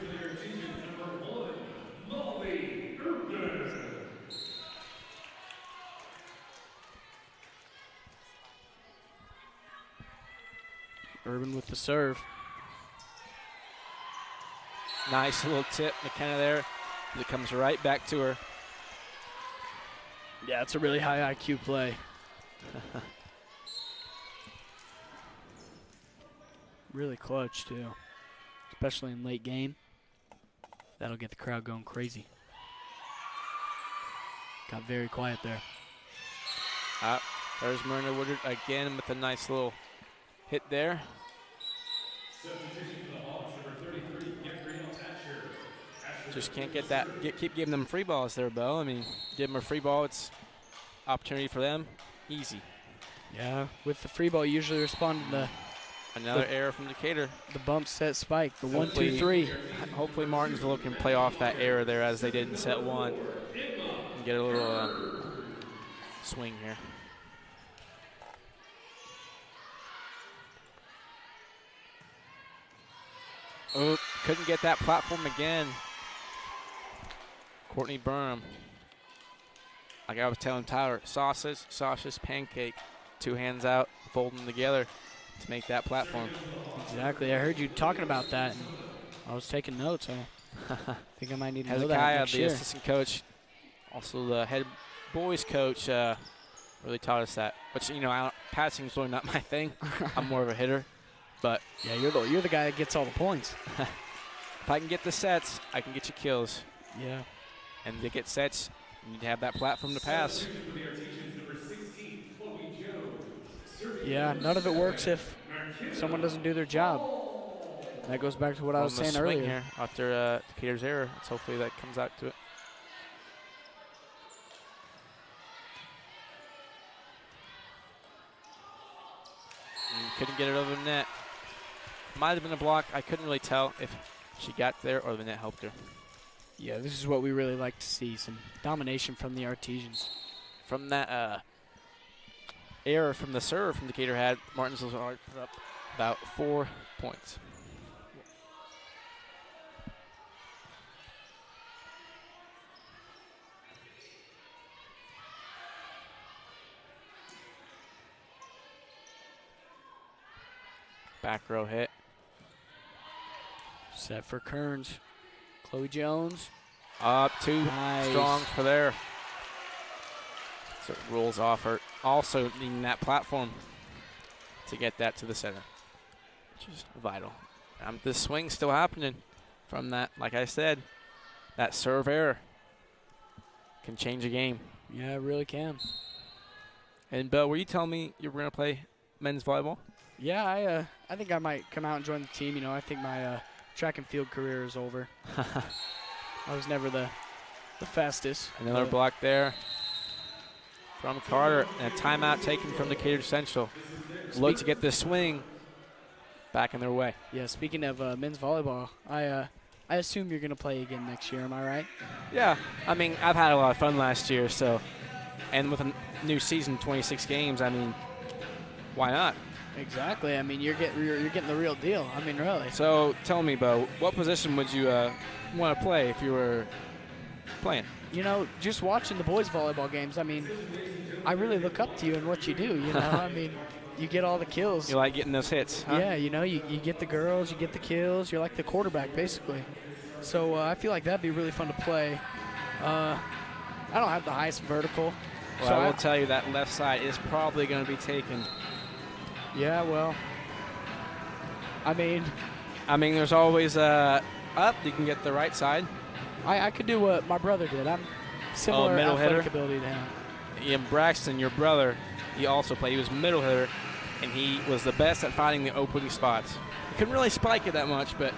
Urban with the serve. Nice little tip, McKenna there. It comes right back to her. Yeah, it's a really high IQ play. Really clutch, too, especially in late game. That'll get the crowd going crazy. Got very quiet there. There's Myrna Woodard again with a nice little hit there. Just can't get that. Keep giving them free balls there, Bo. I mean, give them a free ball, it's opportunity for them. Easy. Yeah, with the free ball, you usually respond to the Another error from Decatur. The bump set spike, the 1, 2, 3. Hopefully Martinsville can play off that error there as they did in set 1 and get a little swing here. Oh, couldn't get that platform again. Courtney Burnham. Like I was telling Tyler, sausage, pancake. 2 hands out, fold them together to make that platform. Exactly. I heard you talking about that, and I was taking notes. I think I might need to know that Hezekiah, next the year. assistant coach, also the head boys coach, really taught us that. Which, you know, passing's really not my thing. I'm more of a hitter. But yeah, you're the guy that gets all the points. If I can get the sets, I can get you kills. Yeah. And to get sets, you need to have that platform to pass. Yeah, none of it works if someone doesn't do their job. That goes back to what I was saying earlier. Here after Decatur's error, let's hopefully that comes out to it. And couldn't get it over the net. Might have been a block. I couldn't really tell if she got there or the net helped her. Yeah, this is what we really like to see, some domination from the Artesians. From that error from the serve from Decatur had, Martinsville's already put up about 4 points. Back row hit. Set for Kearns. Chloe Jones. Up too Nice. strong for there. So it rolls off her. Also needing that platform to get that to the center, which is vital. The swing's still happening from that, like I said, that serve error can change a game. Yeah, it really can. And Bill, were you telling me you were going to play men's volleyball? Yeah, I think I might come out and join the team. You know, I think my track and field career is over. I was never the fastest. Another block there from Carter, and a timeout taken from Decatur Central. Look to get this swing back in their way. Yeah, speaking of men's volleyball, I assume you're going to play again next year, am I right? Yeah, I mean, I've had a lot of fun last year, so, and with a new season, 26 games, I mean, why not? Exactly. I mean, you're getting the real deal. I mean, really. So tell me, Bo, what position would you want to play if you were playing? You know, just watching the boys' volleyball games, I mean, I really look up to you and what you do, you know. I mean, you get all the kills. You like getting those hits, huh? Yeah, you know, you get the girls, you get the kills. You're like the quarterback, basically. So I feel like that'd be really fun to play. I don't have the highest vertical. Well, so I will tell you that left side is probably going to be taken. Yeah, well, I mean, there's always up. You can get the right side. I could do what my brother did. I'm similar middle athletic hitter? ability to him. Ian Braxton, your brother, he also played. He was middle hitter, and he was the best at finding the opening spots. He couldn't really spike it that much, but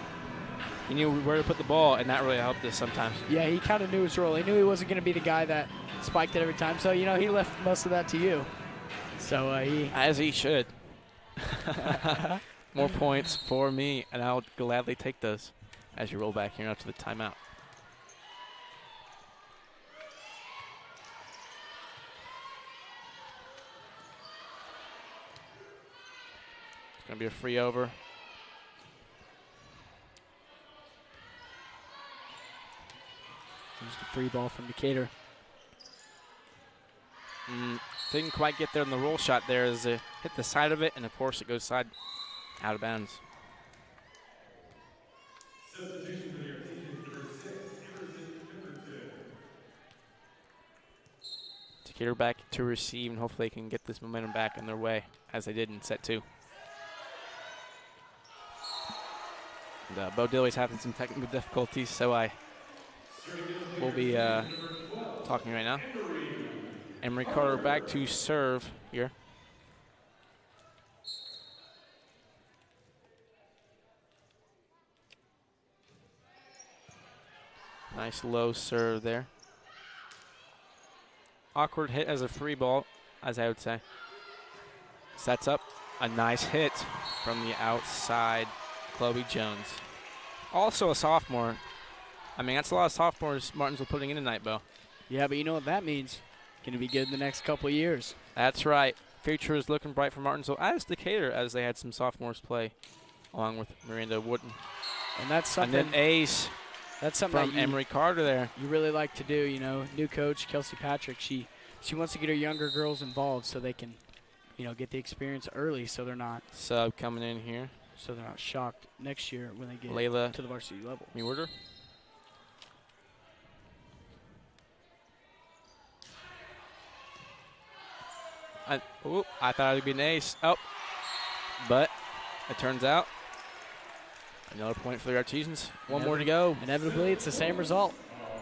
He knew where to put the ball, and that really helped us sometimes. Yeah, he kind of knew his role. He knew he wasn't going to be the guy that spiked it every time. So, you know, he left most of that to you. So As he should. More points for me, and I'll gladly take those as you roll back here after the timeout. It's going to be a free over. Here's the free ball from Decatur. Didn't quite get there on the roll shot there as it hit the side of it, and of course it goes side out of bounds. Decatur back to receive, and hopefully they can get this momentum back in their way as they did in set 2. And, Bo Dilley's having some technical difficulties, so I will be talking right now. Emery Carter back to serve here. Nice low serve there. Awkward hit as a free ball, as I would say. Sets up a nice hit from the outside, Chloe Jones. Also a sophomore. I mean, that's a lot of sophomores Martinsville putting in tonight, Bo. Yeah, but you know what that means. Going to be good in the next couple of years. That's right. Future is looking bright for Martinsville, as Decatur, as they had some sophomores play along with Miranda Wooden. And that's something. And then ace. That's something from Emery Carter there. You really like to do, you know. New coach Kelsey Patrick, she wants to get her younger girls involved so they can, you know, get the experience early so they're not sub coming in here. So they're not shocked next year when they get Layla to the varsity level. Mewarder. I thought it would be an ace. Oh, but it turns out another point for the Artesians. One more to go. Inevitably, it's the same result.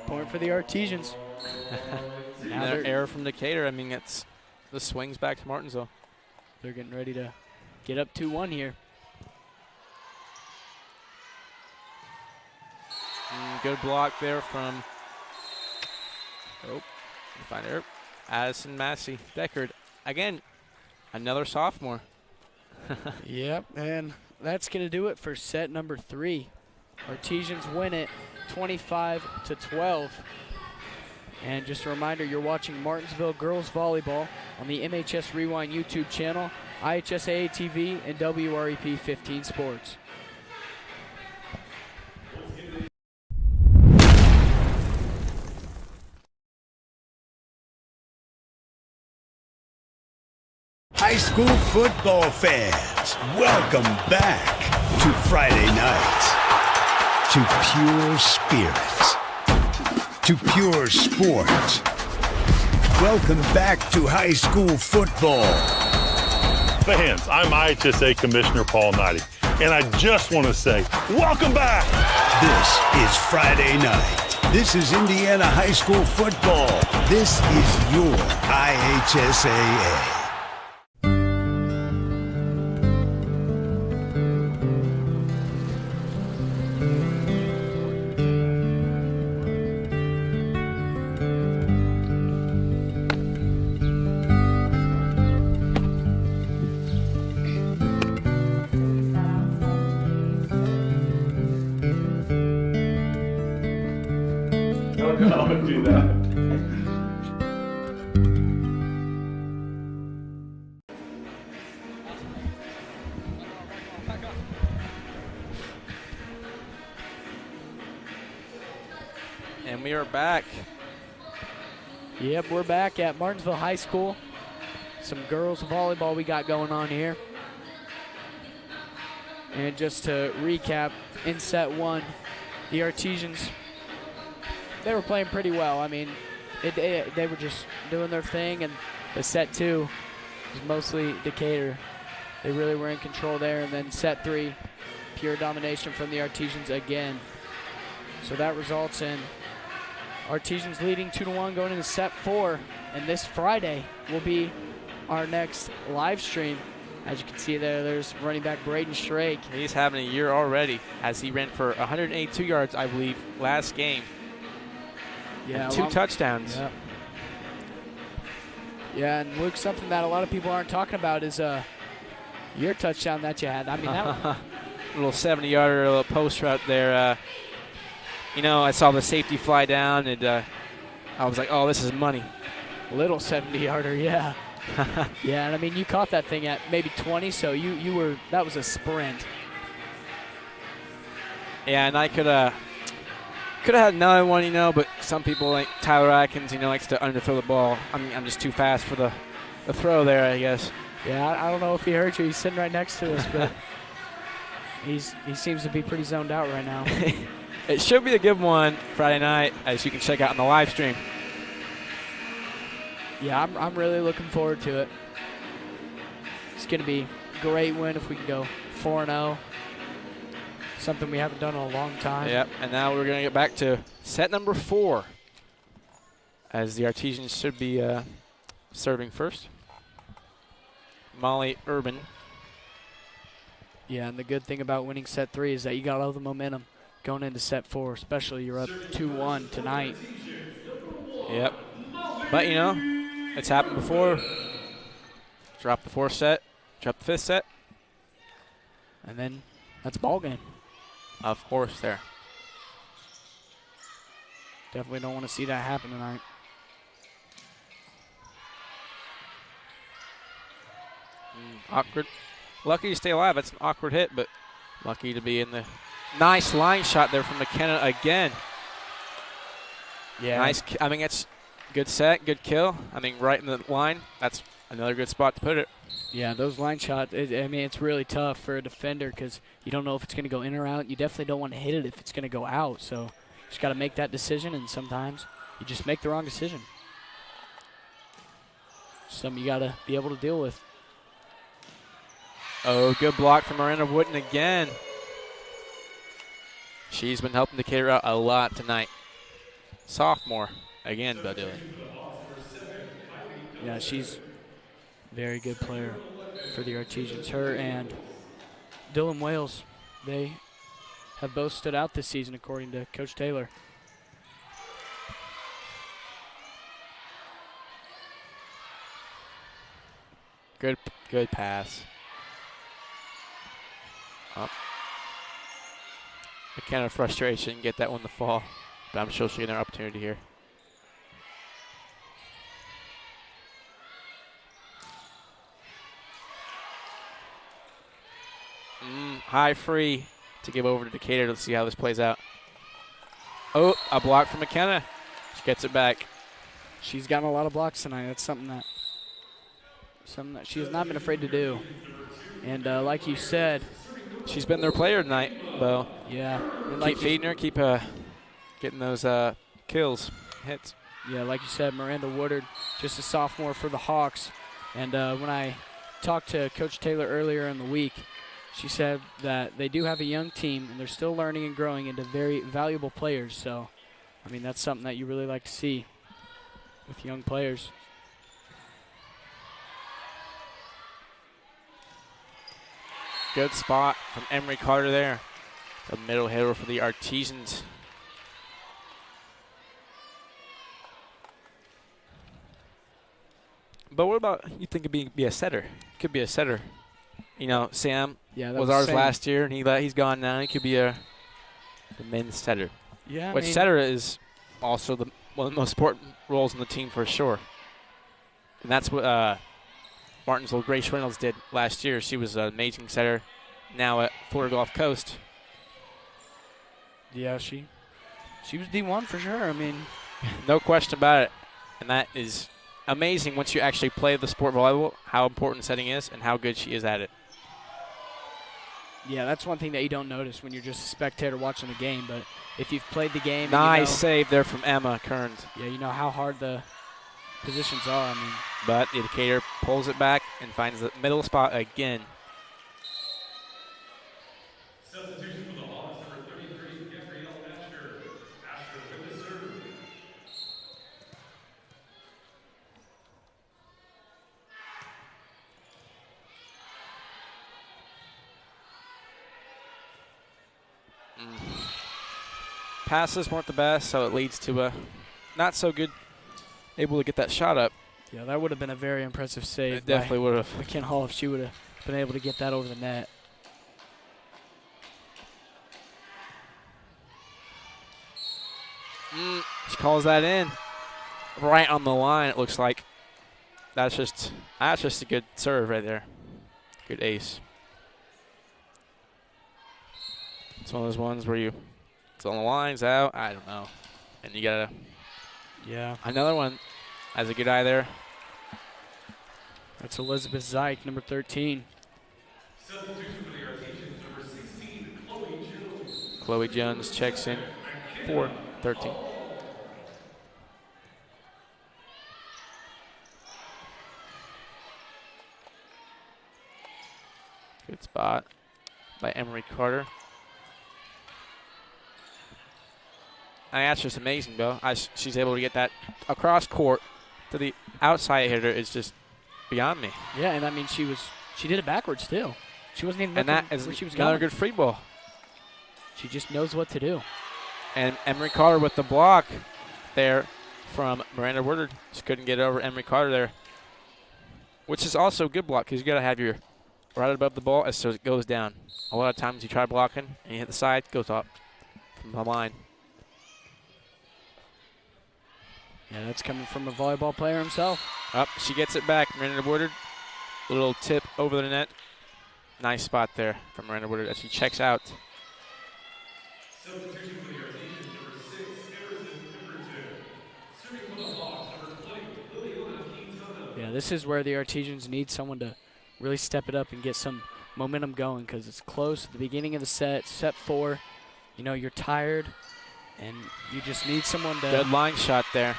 Point for the Artesians. Another error from Decatur. I mean, it's the swings back to Martinsville. They're getting ready to get up 2-1 here. Good block there from, find her, Addison Massey. Deckard, again, another sophomore. Yep, and that's going to do it for set number 3. Artesians win it 25-12. And just a reminder, you're watching Martinsville Girls Volleyball on the MHS Rewind YouTube channel, IHSAA TV, and WREP 15 Sports. High school football fans, welcome back to Friday nights, to pure spirits, to pure sports. Welcome back to high school football. Fans, I'm IHSA Commissioner Paul Knighty, and I just want to say, welcome back. This is Friday night. This is Indiana high school football. This is your IHSAA. I'm gonna do that. And we are back. Yep, we're back at Martinsville High School. Some girls volleyball we got going on here. And just to recap, in set 1, the Artesians, they were playing pretty well. I mean, they were just doing their thing, and the set 2 was mostly Decatur. They really were in control there, and then set 3, pure domination from the Artesians again. So that results in Artesians leading 2-1 going into set 4, and this Friday will be our next live stream As you can see there's running back Braden Strake. He's having a year already, as he ran for 182 yards, I believe, last game. Yeah, and 2 touchdowns. Yeah. Yeah, and Luke, something that a lot of people aren't talking about is your touchdown that you had. I mean, that little 70-yarder, little post route there. I saw the safety fly down, and I was like, oh, this is money. Little 70-yarder, yeah. Yeah, and I mean, you caught that thing at maybe 20, so that was a sprint. Yeah, and I could have had another one, but some people like Tyler Atkins, likes to underthrow the ball. I mean, I'm just too fast for the throw there, I guess. Yeah, I don't know if he heard you. He's sitting right next to us, but he seems to be pretty zoned out right now. It should be a good one Friday night, as you can check out on the live stream. Yeah, I'm really looking forward to it. It's going to be a great win if we can go 4-0. Something we haven't done in a long time. Yep, and now we're going to get back to set number 4, as the Artesians should be serving first. Molly Urban. Yeah, and the good thing about winning set 3 is that you got all the momentum going into set 4, especially you're up 2-1 tonight. Yep. But, it's happened before. Drop the 4th set, drop the 5th set. And then that's ball game. Of course there. Definitely don't want to see that happen tonight. Awkward. Lucky to stay alive. That's an awkward hit, but lucky to be in the nice line shot there from McKenna again. Yeah. Nice. I mean, it's good set, good kill. I mean, right in the line. That's another good spot to put it. Yeah, those line shots, it's really tough for a defender because you don't know if it's going to go in or out. You definitely don't want to hit it if it's going to go out. So you just got to make that decision, and sometimes you just make the wrong decision. Something you got to be able to deal with. Oh, good block from Miranda Wooden again. She's been helping Decatur out a lot tonight. Sophomore, again, Bodilly. Yeah, she's a very good player for the Artesians. Her and Dylan Wales, they have both stood out this season, according to Coach Taylor. Good pass. Up. McKenna frustration, get that one to fall, but I'm sure she'll get another opportunity here. High free to give over to Decatur. Let's see how this plays out. Oh, a block from McKenna. She gets it back. She's gotten a lot of blocks tonight. That's something that she has not been afraid to do. And like you said, she's been their player tonight, Bo. Yeah. Keep feeding her, keep getting those kills, hits. Yeah, like you said, Miranda Woodard, just a sophomore for the Hawks. And when I talked to Coach Taylor earlier in the week, she said that they do have a young team, and they're still learning and growing into very valuable players. So, I mean, that's something that you really like to see with young players. Good spot from Emery Carter there. The middle hitter for the Artesians. But what about, you think it'd be a setter? Could be a setter. Sam was ours last year, and he's gone now. He could be the men's setter. Yeah, Which setter is also one of the most important roles in the team for sure. And that's what Martinsville Grace Reynolds did last year. She was an amazing setter now at Florida Gulf Coast. Yeah, she was D1 for sure. I mean, no question about it. And that is amazing once you actually play the sport volleyball, how important setting is and how good she is at it. Yeah, that's one thing that you don't notice when you're just a spectator watching the game. But if you've played the game, nice save there from Emma Kearns. Yeah, you know how hard the positions are. But the Decatur pulls it back and finds the middle spot again. Substitution for the Hawks, number 33, Gabrielle Asher. Asher with the serve. Passes weren't the best, so it leads to a not so good able to get that shot up. Yeah, that would have been a very impressive save. It definitely would have. McKenna Hall if she would have been able to get that over the net. She calls that in. Right on the line, it looks like. That's just a good serve right there. Good ace. It's one of those ones where it's on the line, it's out, I don't know. And you gotta. Yeah. Another one has a good eye there. That's Elizabeth Zeich, number 13. Chloe Jones checks in for 13. Good spot by Emery Carter. That's just amazing, though. She's able to get that across court to the outside hitter. It's just beyond me. Yeah, and I mean she did it backwards too. She wasn't even looking where she was another going. good free ball. She just knows what to do. And Emery Carter with the block there from Miranda Woodard. Just couldn't get over Emery Carter there, which is also a good block because you got to have your right above the ball as so it goes down. A lot of times you try blocking and you hit the side, goes up from the line. Yeah, that's coming from a volleyball player himself. Up, she gets it back. Miranda Woodard, little tip over the net. Nice spot there from Miranda Woodard as she checks out. Yeah, this is where the Artesians need someone to really step it up and get some momentum going because it's close at the beginning of the set, set 4. You know, you're tired, and you just need someone to. Good line shot there.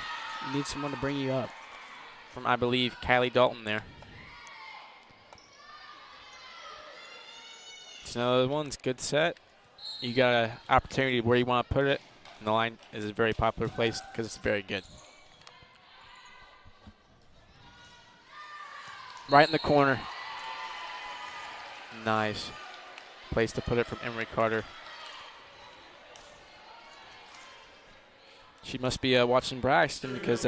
You need someone to bring you up. From, I believe, Kylie Dalton there. It's another one's good set. You got an opportunity where you want to put it, and the line is a very popular place because it's very good. Right in the corner. Nice place to put it from Emery Carter. She must be watching Braxton because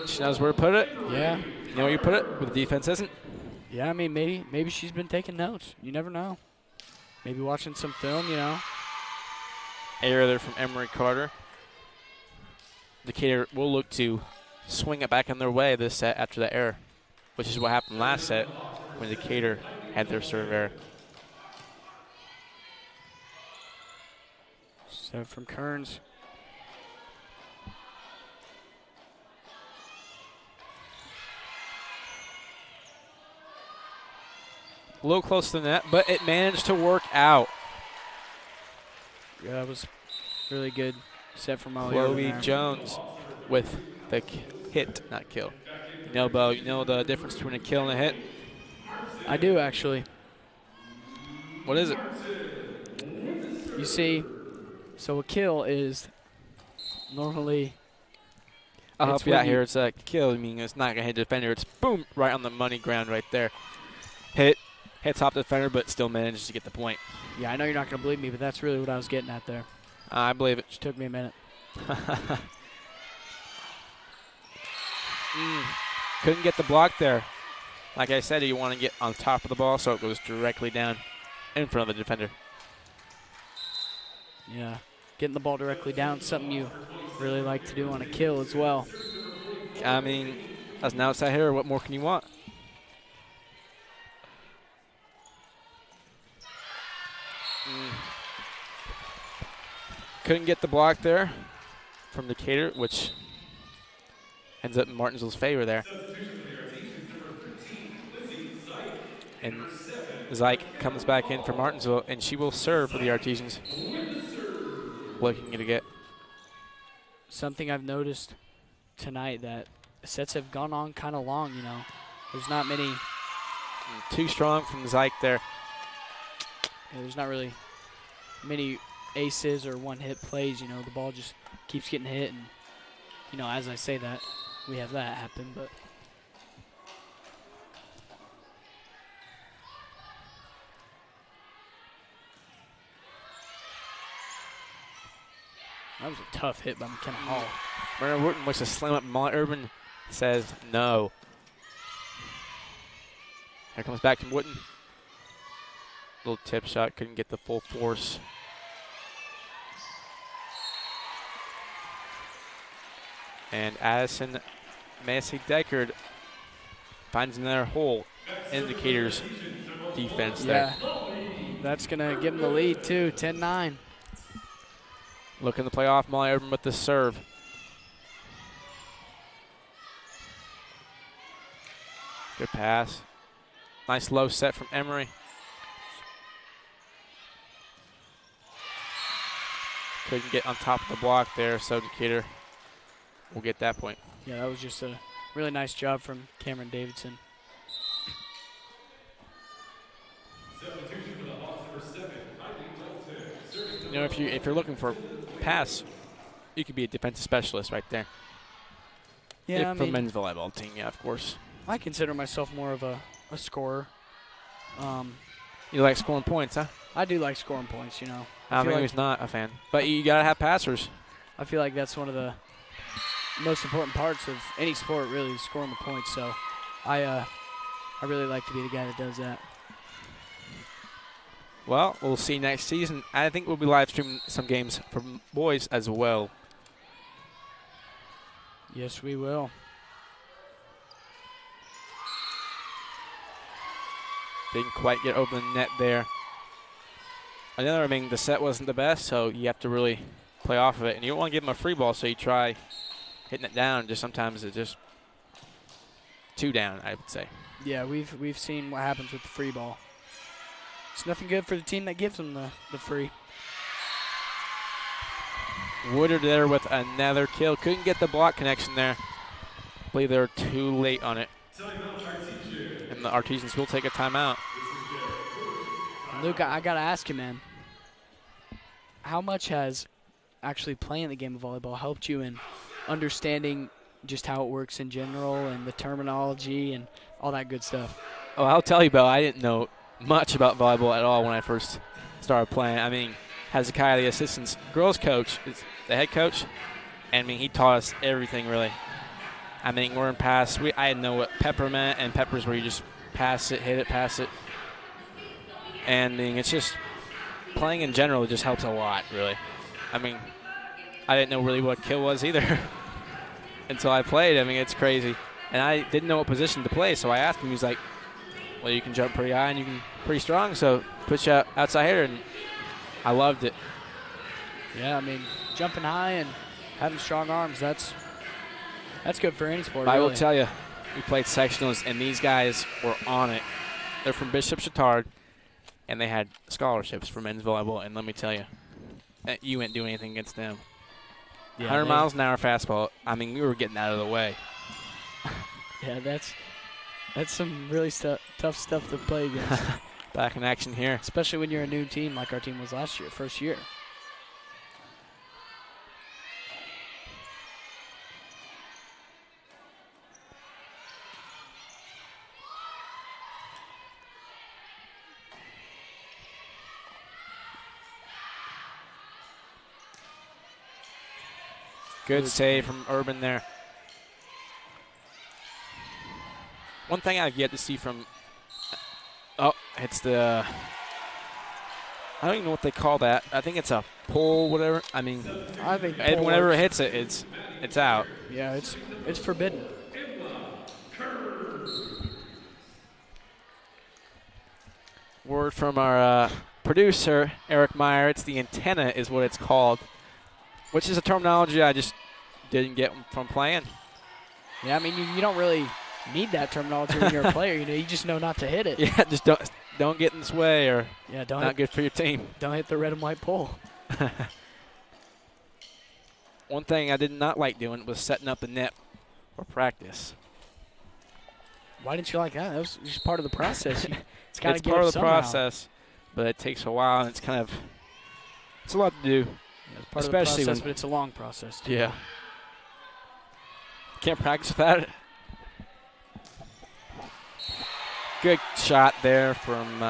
she knows where to put it. Yeah. You know where you put it, where the defense isn't. Yeah, I mean, maybe she's been taking notes. You never know. Maybe watching some film, you know. Error there from Emery Carter. Decatur will look to swing it back in their way this set after the error, which is what happened last set when Decatur had their serve error. So from Kearns. A little close to the net, but it managed to work out. Yeah, that was really good set from Molly. Chloe Jones with the hit, not kill. You know, Bo, you know the difference between a kill and a hit? I do, actually. What is it? You see, so a kill is normally. I'll help you out here. It's a kill, meaning it's not going to hit the defender. It's boom, right on the money ground right there. Hits off the defender, but still manages to get the point. Yeah, I know you're not going to believe me, but that's really what I was getting at there. I believe it. Just took me a minute. Couldn't get the block there. Like I said, you want to get on top of the ball so it goes directly down in front of the defender. Yeah, getting the ball directly down, something you really like to do on a kill as well. I mean, as an outside hitter, what more can you want? Couldn't get the block there from Decatur, which ends up in Martinsville's favor there. And Zeich comes back in for Martinsville, and she will serve for the Artesians. Looking to get. Something I've noticed tonight that sets have gone on kind of long, you know. There's not many. Too strong from Zeich there. Yeah, there's not really many aces or one-hit plays, you know. The ball just keeps getting hit, and, you know, as I say that, we have that happen, but. That was a tough hit by McKenna Hall. Brenner Wooten looks to slam up. Molly Urban says no. Here comes back to Wooten. Little tip shot, couldn't get the full force. And Addison Massey-Deckard finds another hole in Decatur's defense there. That's going to give him the lead, too, 10-9. Looking to play off Molly Urban with the serve. Good pass. Nice low set from Emery. Couldn't get on top of the block there, so Decatur will get that point. Yeah, that was just a really nice job from Cameron Davidson. You know, if you're looking for a pass, you could be a defensive specialist right there. Yeah, for men's volleyball team, yeah, of course. I consider myself more of a scorer. You like scoring points, huh? I do like scoring points, you know. I mean, who's not a fan? But you got to have passers. I feel like that's one of the most important parts of any sport, really, is scoring the points. So I really like to be the guy that does that. Well, we'll see next season. I think we'll be live streaming some games for boys as well. Yes, we will. Didn't quite get over the net there. Another, I mean, the set wasn't the best, so you have to really play off of it. And you don't want to give them a free ball, so you try hitting it down. Just sometimes it's just two down, I would say. Yeah, we've seen what happens with the free ball. It's nothing good for the team that gives them the free. Woodard there with another kill. Couldn't get the block connection there. I believe they were too late on it. And the Artesians will take a timeout. Luke, I got to ask you, man. How much has actually playing the game of volleyball helped you in understanding just how it works in general and the terminology and all that good stuff? Oh, I'll tell you, Bo, I didn't know much about volleyball at all when I first started playing. I mean, Hezekiah, the assistant girls coach, is the head coach, and I mean, he taught us everything, really. I mean, we're in pass. I didn't know what pepper meant, and peppers where you just pass it, hit it, pass it. And I mean, it's just playing in general just helps a lot, really. I mean, I didn't know really what kill was either until I played. I mean, it's crazy. And I didn't know what position to play, so I asked him. He was like, well, you can jump pretty high and you can pretty strong, so put you outside here, and I loved it. Yeah, I mean, jumping high and having strong arms, that's good for any sport, I really. will tell you, we played sectionals, and these guys were on it. They're from Bishop Chatard, and they had scholarships for men's volleyball, and let me tell you, you ain't doing anything against them. Yeah, 100 miles an hour fastball, I mean, we were getting out of the way. Yeah, that's some really tough stuff to play against. Back in action here. Especially when you're a new team like our team was last year, first year. Good save from Urban there. One thing I've yet to see from, it's the, I don't even know what they call that. I think it's a pull, whatever. I mean, I think whenever it hits it, it's out. Yeah, it's forbidden. Word from our producer, Eric Meyer, it's the antenna is what it's called, which is a terminology I just didn't get from playing. Yeah, I mean, you don't really need that terminology when you're a player. You just know not to hit it. Yeah, just don't get in this way, or not good for your team. Don't hit the red and white pole. One thing I did not like doing was setting up the net for practice. Why didn't you like that? That was just part of the process. It's part of the process, but it takes a while, and it's a lot to do. Yeah, it's part especially of the process, but it's a long process, too. Yeah. Can't practice without it. Good shot there from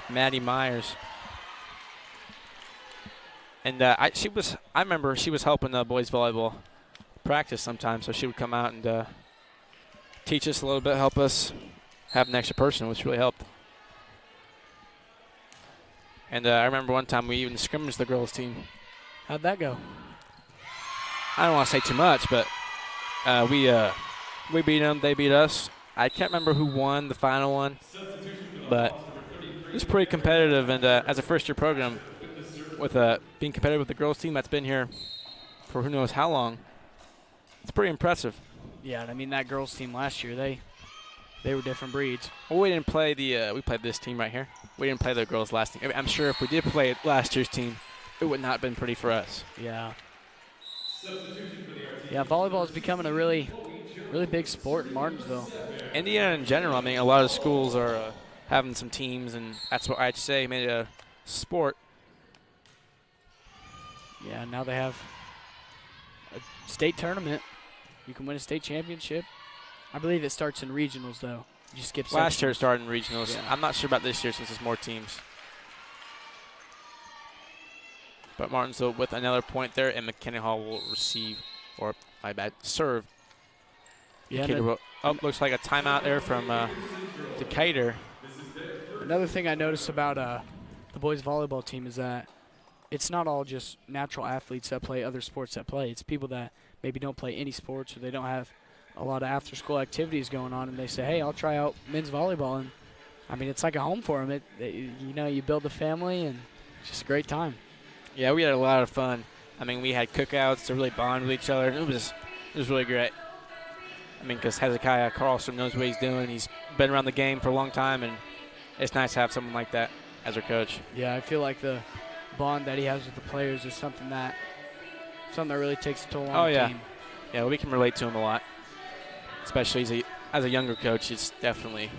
Maddie Myers. And I remember she was helping the boys volleyball practice sometimes, so she would come out and teach us a little bit, help us have an extra person, which really helped. And I remember one time we even scrimmaged the girls' team. How'd that go? I don't want to say too much, but we beat them, they beat us. I can't remember who won the final one, but it was pretty competitive. And as a first-year program, with being competitive with the girls' team that's been here for who knows how long, it's pretty impressive. Yeah, I mean, that girls' team last year, they were different breeds. Well, we didn't play we played this team right here. We didn't play the girls' last team. I'm sure if we did play last year's team, it would not have been pretty for us. Yeah. Yeah, volleyball is becoming a really big sport in Martinsville. Indiana in general, I mean, a lot of schools are having some teams, and that's what I'd say made it a sport. Yeah, now they have a state tournament. You can win a state championship. I believe it starts in regionals, though. You skip sections. Last year it started in regionals. Yeah. I'm not sure about this year since there's more teams. But Martinsville with another point there, and McKinney Hall will receive, or my bad, serve. Yeah. Looks like a timeout there from Decatur. Another thing I noticed about the boys volleyball team is that it's not all just natural athletes that play other sports that play. It's people that maybe don't play any sports or they don't have a lot of after-school activities going on, and they say, hey, I'll try out men's volleyball. And, I mean, it's like a home for them. You build a family, and it's just a great time. Yeah, we had a lot of fun. I mean, we had cookouts to really bond with each other. It was really great. I mean, because Hezekiah Carlstrom knows what he's doing. He's been around the game for a long time, and it's nice to have someone like that as our coach. Yeah, I feel like the bond that he has with the players is something that really takes a toll on the team. Yeah, we can relate to him a lot. Especially as a younger coach, it's definitely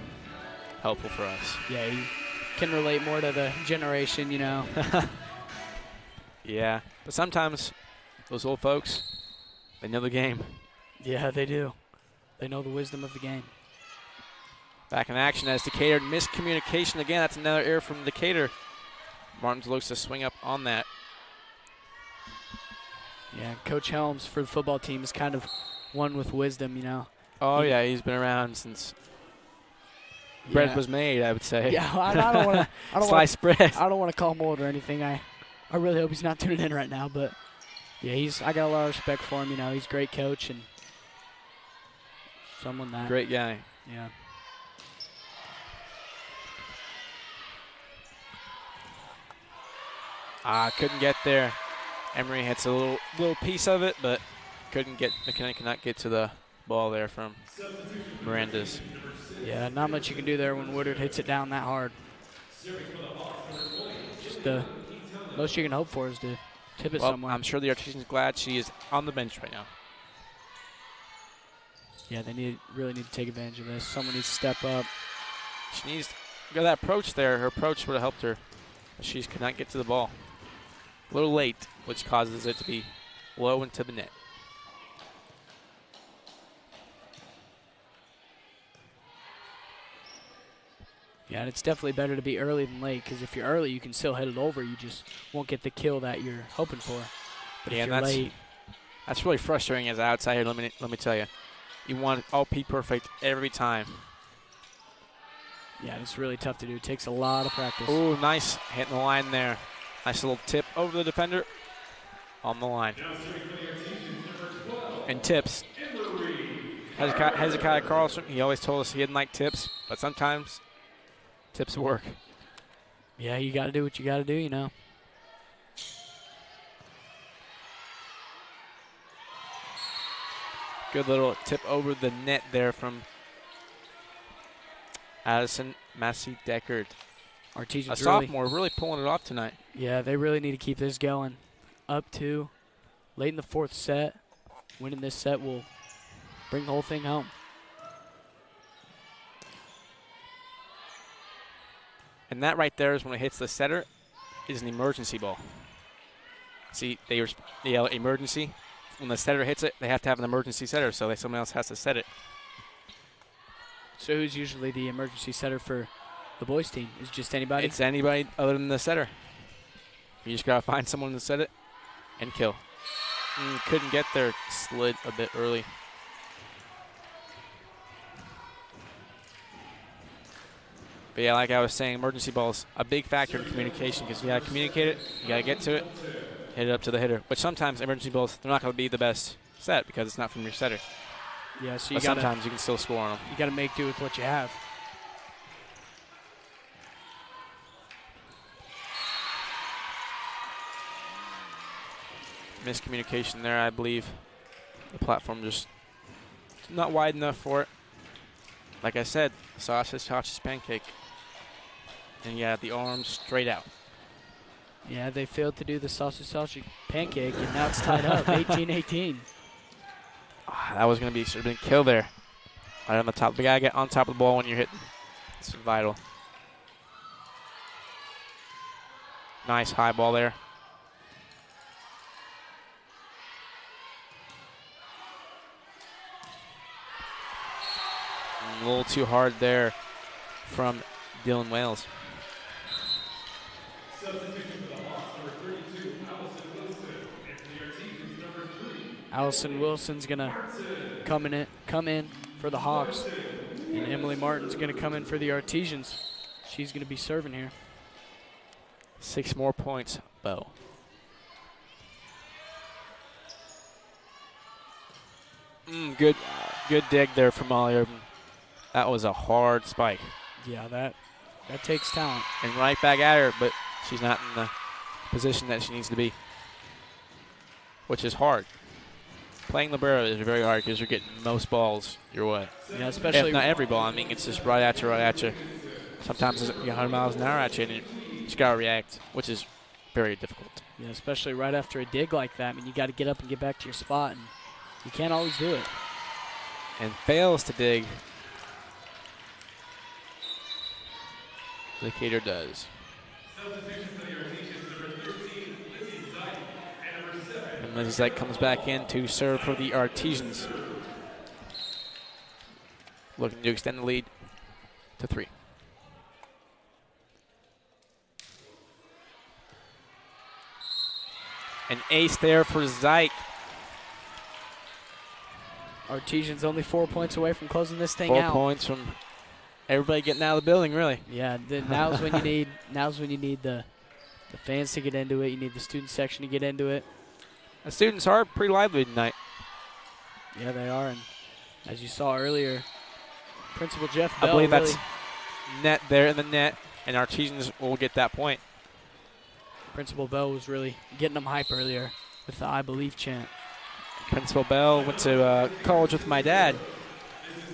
helpful for us. Yeah, he can relate more to the generation, Yeah, but sometimes those old folks, they know the game. Yeah, they do. They know the wisdom of the game. Back in action as Decatur miscommunication again. That's another error from Decatur. Martins looks to swing up on that. Yeah, Coach Helms for the football team is kind of one with wisdom, Oh, yeah, he's been around since bread was made, I would say. Yeah, I don't want to. Sliced bread. I don't want to call him old or anything. I really hope he's not tuning in right now, but yeah, I got a lot of respect for him. He's a great coach and someone that great guy. Yeah. Couldn't get there. Emery hits a little piece of it, but McKinney could not get to the ball there from Miranda's. Yeah, not much you can do there when Woodard hits it down that hard. Just the most you can hope for is to tip it somewhere. I'm sure the Artesian's glad she is on the bench right now. Yeah, they really need to take advantage of this. Someone needs to step up. She needs to get that approach there. Her approach would have helped her, but she could not get to the ball. A little late, which causes it to be low into the net. Yeah, and it's definitely better to be early than late, because if you're early, you can still hit it over. You just won't get the kill that you're hoping for. But if you're late, that's really frustrating as an outsider. Let me tell you, you want it all be perfect every time. Yeah, it's really tough to do. It takes a lot of practice. Ooh, nice hitting the line there. Nice little tip over the defender on the line. And tips. Hezekiah Carlson, he always told us he didn't like tips, but sometimes tips work. Yeah, you got to do what you got to do, Good little tip over the net there from Addison Massey-Deckard. Artesian's a sophomore really pulling it off tonight. Yeah, they really need to keep this going. Up to late in the fourth set. Winning this set will bring the whole thing home. And that right there is when it hits the setter is an emergency ball. See, they yell emergency. When the setter hits it, they have to have an emergency setter, so someone else has to set it. So who's usually the emergency setter for the boys team? Is it just anybody? It's anybody other than the setter. You just got to find someone to set it and kill. Couldn't get there. Slid a bit early. But yeah, like I was saying, emergency ball is a big factor in communication because you got to communicate it, you got to get to it, hit it up to the hitter. But sometimes emergency balls, they're not going to be the best set because it's not from your setter. Yeah, so but sometimes you can still score on them. You got to make do with what you have. Miscommunication there, I believe. The platform just not wide enough for it. Like I said, sausage, pancake. And yeah, the arms straight out. Yeah, they failed to do the sausage pancake, and now it's tied up, 18-18. That was going to should have been kill there. Right on the top. The guy get on top of the ball when you're hitting. It's vital. Nice high ball there. A little too hard there from Dylan Wales. Allison Wilson's gonna come in for the Hawks, and Emily Martin's gonna come in for the Artesians. She's gonna be serving here. 6 more points, Bo. Good dig there from Molly Urban. That was a hard spike. Yeah, that takes talent. And right back at her, but she's not in the position that she needs to be, which is hard. Playing libero is very hard because you're getting most balls your way. Yeah, especially if not every ball. I mean, it's just right at you. Sometimes it's 100 miles an hour at you, and you just got to react, which is very difficult. Yeah, especially right after a dig like that. I mean, you got to get up and get back to your spot, and you can't always do it. And fails to dig. Decatur does. And Lizzie Zyke comes back in to serve for the Artesians. Looking to extend the lead to 3. An ace there for Zyke. Artesians only 4 points away from closing this thing 4 out. 4 points from everybody getting out of the building, really. Yeah, now's when you need the fans to get into it. You need the student section to get into it. The students are pretty lively tonight. Yeah, they are. And as you saw earlier, Principal Jeff Bell, I believe that's net there in the net, and Artesians will get that point. Principal Bell was really getting them hype earlier with the I Believe chant. Principal Bell went to college with my dad.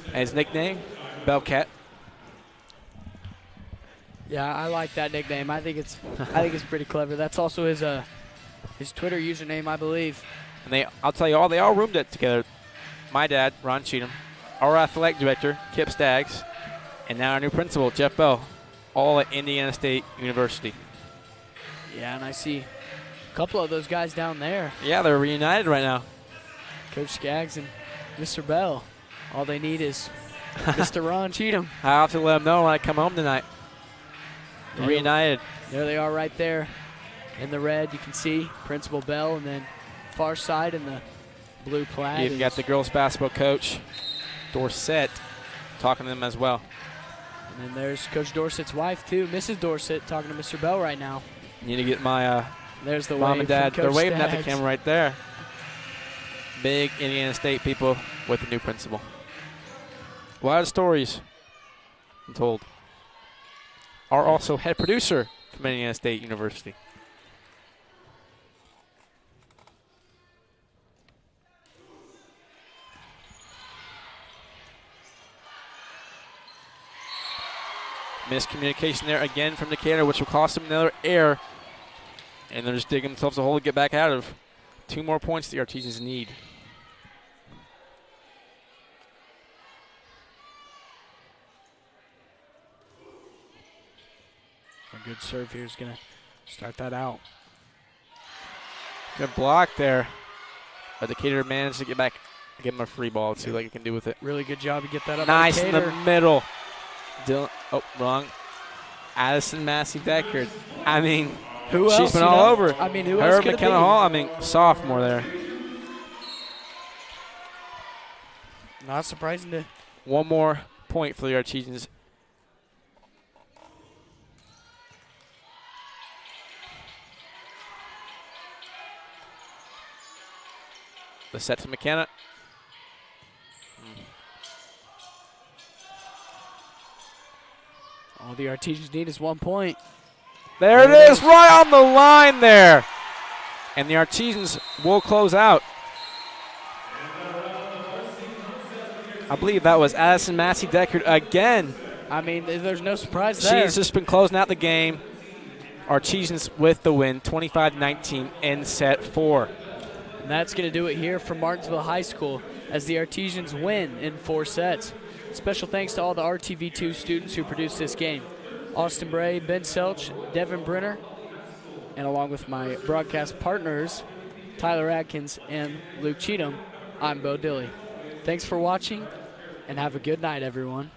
And his nickname, Bellcat. Yeah, I like that nickname. I think it's pretty clever. That's also his Twitter username, I believe. And I'll tell you they all roomed it together. My dad, Ron Cheatham, our athletic director, Kip Staggs, and now our new principal, Jeff Bell, all at Indiana State University. Yeah, and I see a couple of those guys down there. Yeah, they're reunited right now. Coach Skaggs and Mr. Bell. All they need is Mr. Ron Cheatham. I'll have to let them know when I come home tonight. Reunited. There they are right there in the red. You can see Principal Bell, and then far side in the blue plaid. You've got the girls basketball coach, Dorsett, talking to them as well. And then there's Coach Dorsett's wife, too, Mrs. Dorsett, talking to Mr. Bell right now. Need to get my there's the mom and dad. They're waving Staggs at the camera right there. Big Indiana State people with the new principal. A lot of stories I'm told. Are also head producer from Indiana State University. Miscommunication there again from Decatur, which will cost them another error. And they're just digging themselves a hole to get back out of. 2 more points the Artesians need. A good serve here is going to start that out. Good block there. But Decatur managed to get back, give him a free ball. Let's see what he can do with it. Really good job to get that up. Nice in the middle. Dylan, wrong. Addison Massey Deckard. I mean, Who else? She's been all over. I mean, who Her, else could it be? McKenna Hall, I mean, sophomore there. Not surprising to. One more point for the Artesians. The set to McKenna. All the Artesians need is 1 point. There it is, right on the line there. And the Artesians will close out. I believe that was Addison Massey-Deckard again. I mean, there's no surprise there. She's just been closing out the game. Artesians with the win, 25-19 in set 4. And that's going to do it here from Martinsville High School as the Artesians win in 4 sets. Special thanks to all the RTV2 students who produced this game. Austin Bray, Ben Selch, Devin Brenner, and along with my broadcast partners, Tyler Adkins and Luke Cheatham, I'm Bo Dilley. Thanks for watching, and have a good night, everyone.